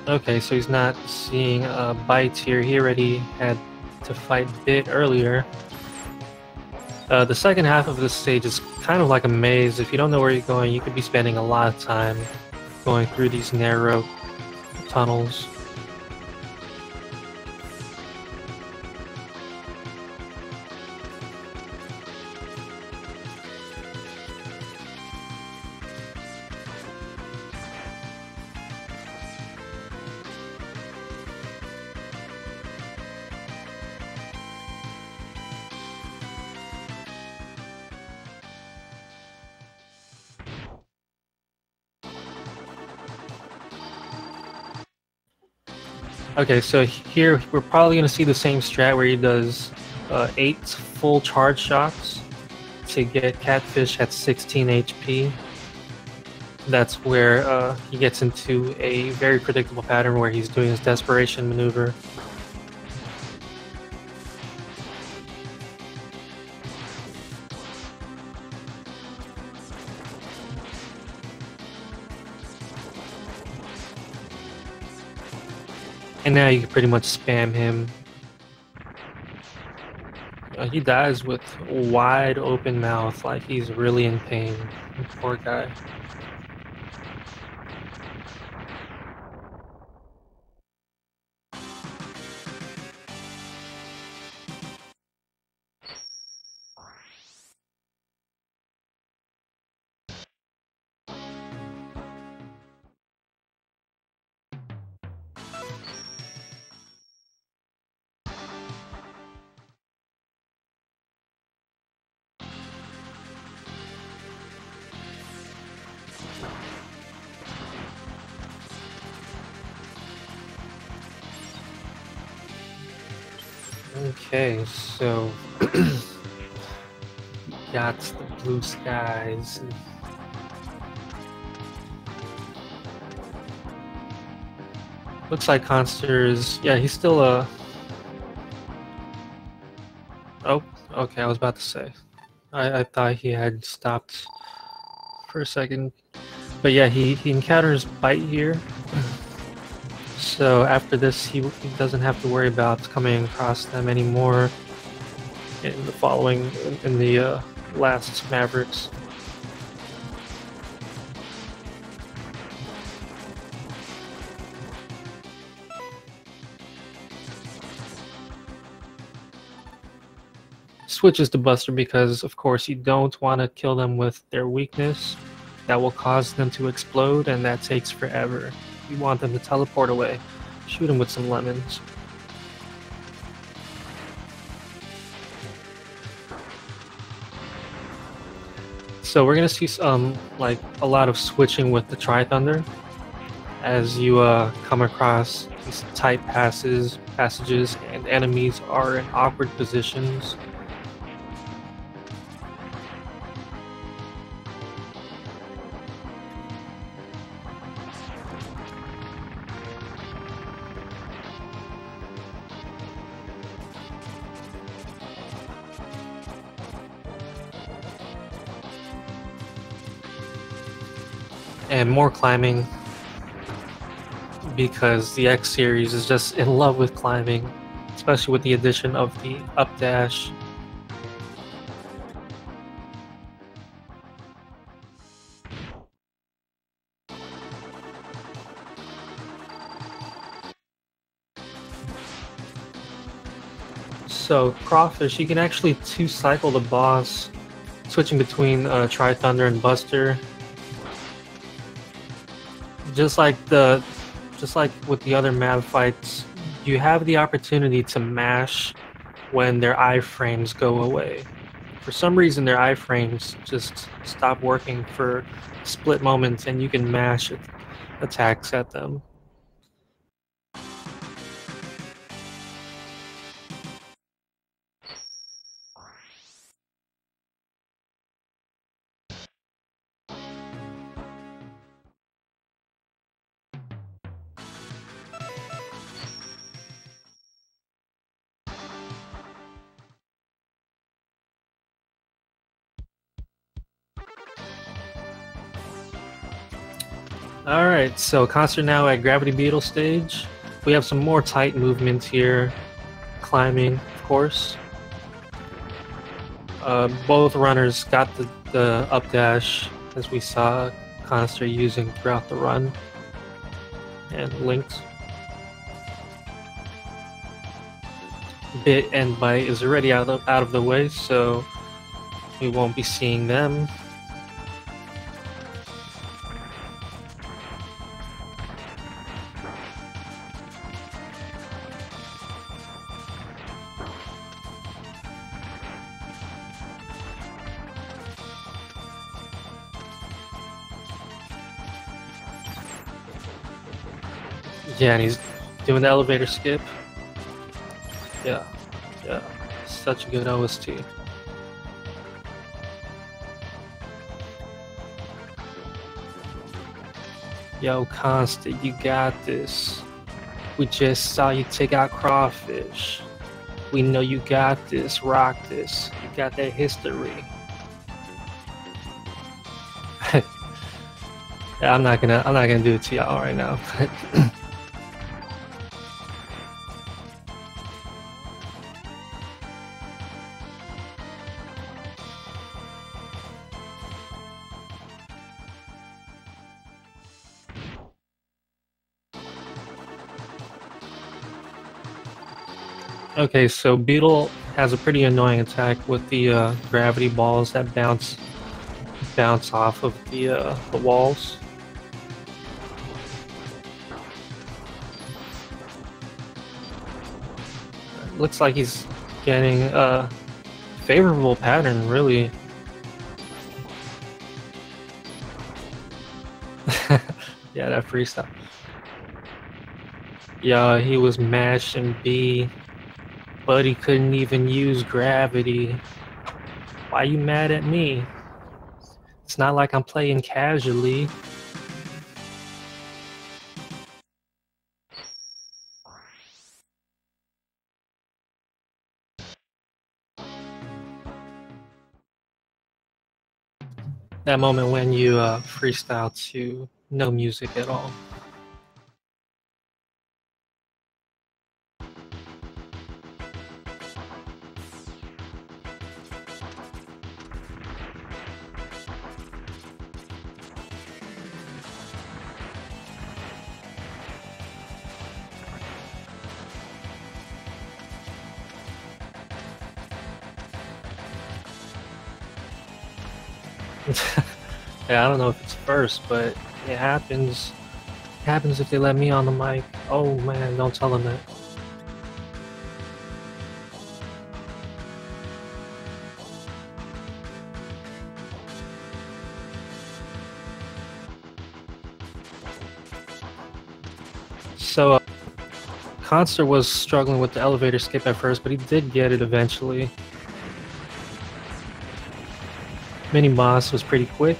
Okay, so he's not seeing bites here. He already had to fight Bit earlier. The second half of this stage is kind of like a maze. If you don't know where you're going, you could be spending a lot of time going through these narrow tunnels. Okay, so here we're probably going to see the same strat where he does 8 full charge shots to get Catfish at 16 HP. That's where he gets into a very predictable pattern where he's doing his desperation maneuver. And now you can pretty much spam him. He dies with a wide open mouth, like he's really in pain. Poor guy. Okay, so got the blue skies. Looks like Khanster is, yeah, he's still oh, okay, I was about to say. I thought he had stopped for a second. But yeah, he encounters Bite here. So after this, he doesn't have to worry about coming across them anymore in the following, in the last Mavericks. Switches to Buster because, of course, you don't want to kill them with their weakness. That will cause them to explode, and that takes forever. You want them to teleport away. Shoot them with some lemons. So we're gonna see like a lot of switching with the Tri-Thunder as you come across these tight passages, and enemies are in awkward positions. And more climbing because the X series is just in love with climbing, especially with the addition of the up dash. So Crawfish, you can actually two-cycle the boss, switching between Tri-Thunder and Buster. Just like with the other Mav fights, you have the opportunity to mash when their iframes go away. For some reason, their iframes just stop working for split moments, and you can mash attacks at them. Alright, so Khanster now at Gravity Beetle stage. We have some more tight movements here. Climbing, of course. Both runners got the up dash, as we saw Khanster using throughout the run. And linked. Bit and Bite is already out of the way, so we won't be seeing them. Yeah, and he's doing the elevator skip. Yeah, such a good OST. Yo, Constant, you got this. We just saw you take out Crawfish. We know you got this. Rock this. You got that history. Yeah, I'm not gonna do it to y'all right now. Okay, so Beetle has a pretty annoying attack with the gravity balls that bounce off of the walls. Looks like he's getting a favorable pattern, really. Yeah, that freestyle. Yeah, he was mashed in B, but he couldn't even use gravity. Why you mad at me? It's not like I'm playing casually. That moment when you freestyle to no music at all. Yeah, I don't know if it's first, but it happens. It happens if they let me on the mic. Oh man, don't tell them that. So, Khanster was struggling with the elevator skip at first, but he did get it eventually. Mini boss was pretty quick.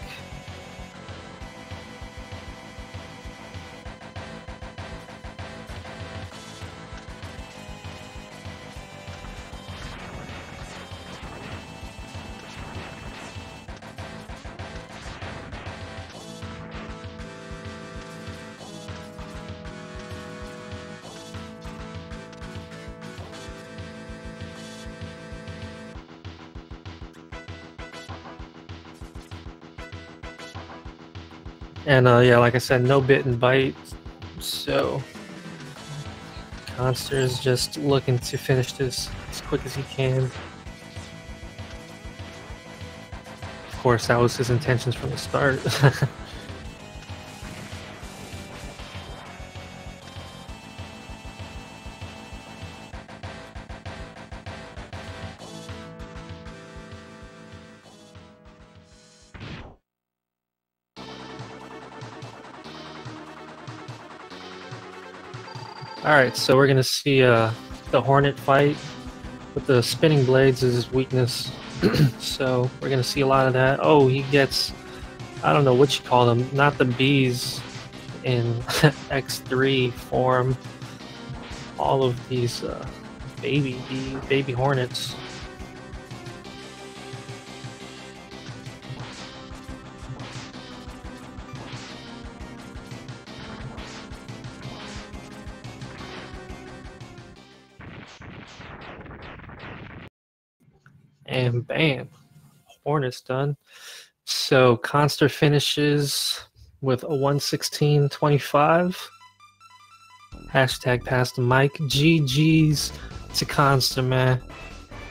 And yeah, like I said, no bit and bite. So Khanster is just looking to finish this as quick as he can. Of course, that was his intentions from the start. Alright, so we're gonna see the Hornet fight with the spinning blades is his weakness. So we're gonna see a lot of that. Oh, he gets, I don't know what you call them, not the bees in X3 form. All of these baby hornets. And bam, Hornets done. So Khanster finishes with a 116.25. Hashtag pass the mic. GG's to Khanster, man.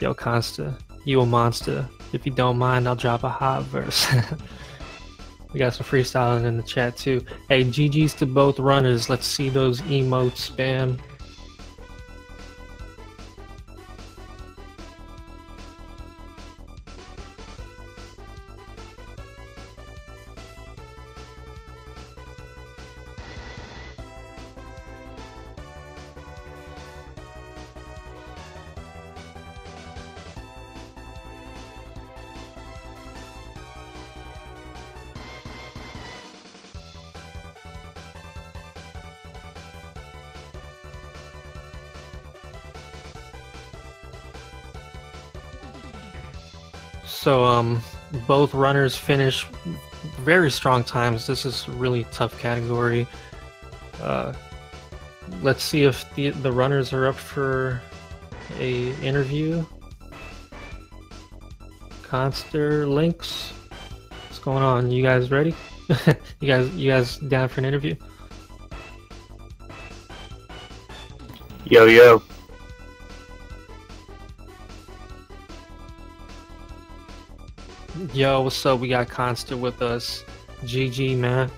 Yo, Khanster, you a monster. If you don't mind, I'll drop a hot verse. We got some freestyling in the chat too. Hey, GG's to both runners. Let's see those emotes, spam. So both runners finish very strong times. This is a really tough category. Let's see if the runners are up for a interview. Fslynx, what's going on? You guys ready? you guys down for an interview? Yo, yo. Yo, what's up? We got Khanster with us. GG, man.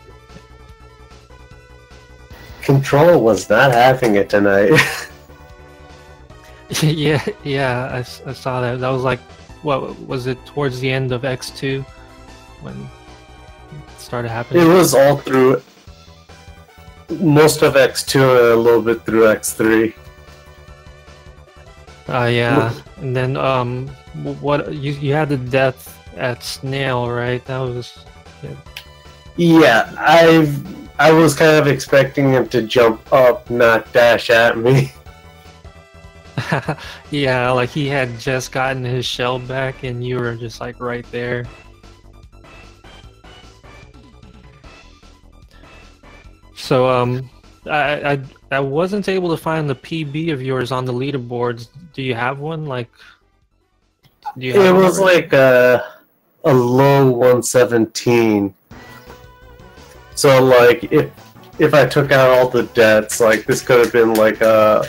Control was not having it tonight. yeah, I saw that. That was like, what was it, towards the end of X2 when it started happening? It was all through most of X2 and a little bit through X3. Yeah, and then what you had the death at Snail, right? That was Yeah, I was kind of expecting him to jump up, not dash at me. yeah, like he had just gotten his shell back and you were just like right there. So I wasn't able to find the PB of yours on the leaderboards. Do you have one? Like, do you have It was like a low 117. So like if I took out all the deaths, like this could have been like a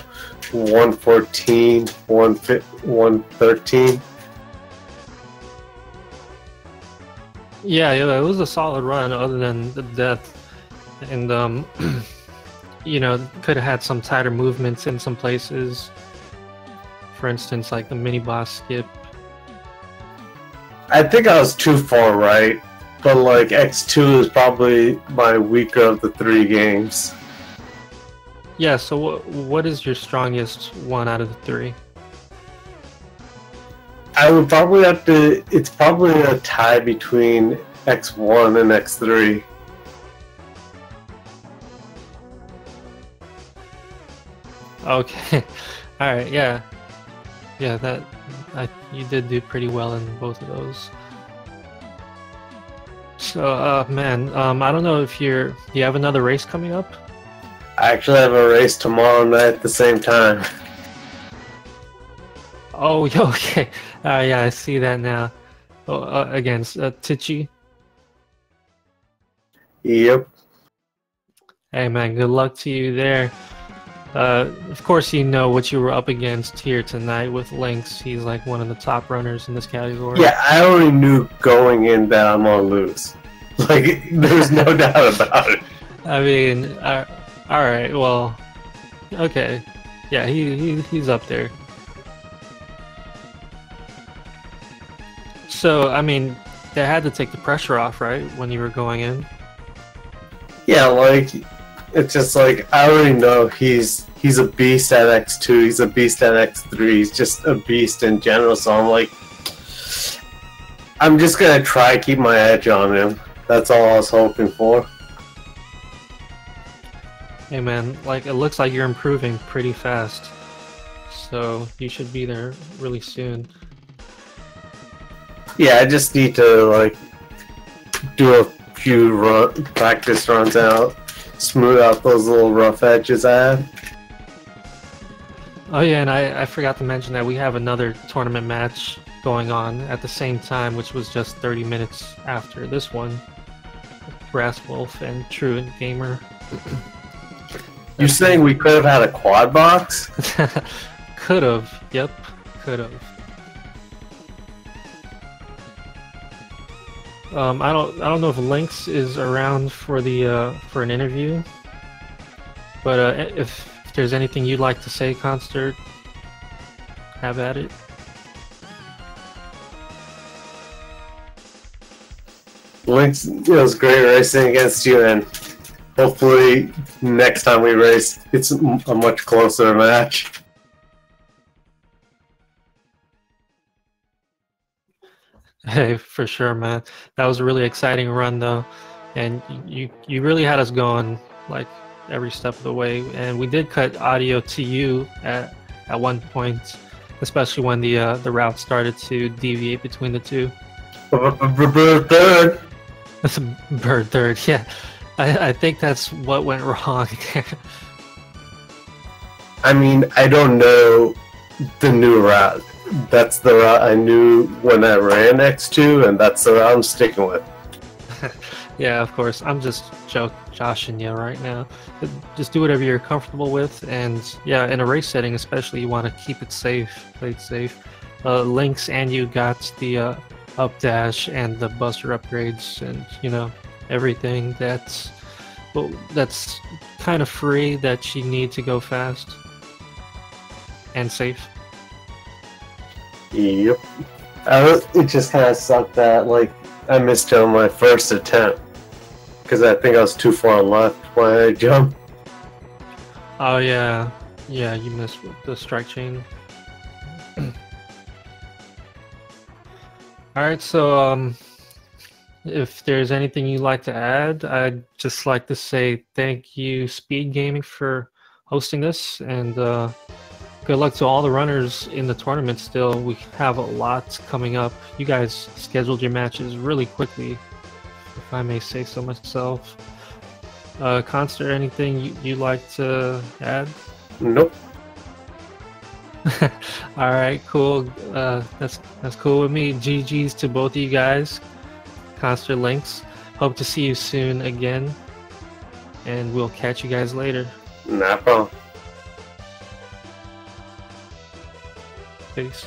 114, 113. Yeah, it was a solid run other than the death. And you know, could have had some tighter movements in some places. For instance, like the mini boss skip. I think I was too far right, but like X2 is probably my weaker of the 3 games. Yeah, so what is your strongest one out of the 3? I would probably have to. It's probably a tie between X1 and X3. Okay, all right, yeah, that you did do pretty well in both of those. So, man, I don't know if you have another race coming up. I actually have a race tomorrow night at the same time. Oh, okay. Yeah, I see that now. Oh, against Tichy. Yep. Hey, man, good luck to you there. Of course, you know what you were up against here tonight with Lynx. He's like one of the top runners in this category. Yeah, I already knew going in that I'm gonna lose. Like, there's no doubt about it. I mean, all right, well, okay, yeah, he's up there. So, I mean, they had to take the pressure off, right, when you were going in? Yeah, like, it's just like, I already know he's a beast at X2, he's a beast at X3, he's just a beast in general, so I'm like, I'm just gonna try to keep my edge on him. That's all I was hoping for. Hey man, like, it looks like you're improving pretty fast, so you should be there really soon. Yeah, I just need to, like, do a few practice runs out, smooth out those little rough edges I have. Oh yeah, and I forgot to mention that we have another tournament match going on at the same time, which was just 30 minutes after this one. Brass Wolf and Truant Gamer. You're saying we could have had a quad box? Could have. Yep. Could have. I don't know if Lynx is around for the for an interview, but if there's anything you'd like to say, Khanster, have at it. Lynx, it was great racing against you, and hopefully next time we race, it's a much closer match. Hey, for sure, man. That was a really exciting run, though, and you really had us going like every step of the way. And we did cut audio to you at one point, especially when the route started to deviate between the two. Third. That's a bird third. Yeah, I think that's what went wrong. I mean, I don't know the new route. That's the route I knew when I ran X2, and that's the route I'm sticking with. Yeah, of course. I'm just joshing you right now. Just do whatever you're comfortable with, and yeah, in a race setting especially, you want to keep it safe, play it safe. Lynx and you got the up dash and the buster upgrades, and you know everything that's kind of free that you need to go fast and safe. Yep. It just kind of sucked that like I missed it on my first attempt because I think I was too far left when I jumped. Oh yeah, yeah, you missed the strike chain. All right, so if there's anything you'd like to add, I'd just like to say thank you, Speed Gaming, for hosting this, and good luck to all the runners in the tournament still. We have a lot coming up. You guys scheduled your matches really quickly, if I may say so myself. Khanster, anything you'd like to add? Nope. All right, cool. That's cool with me. GG's to both of you guys. Khanster, Lynx. Hope to see you soon again, and we'll catch you guys later. Nah problem. Peace.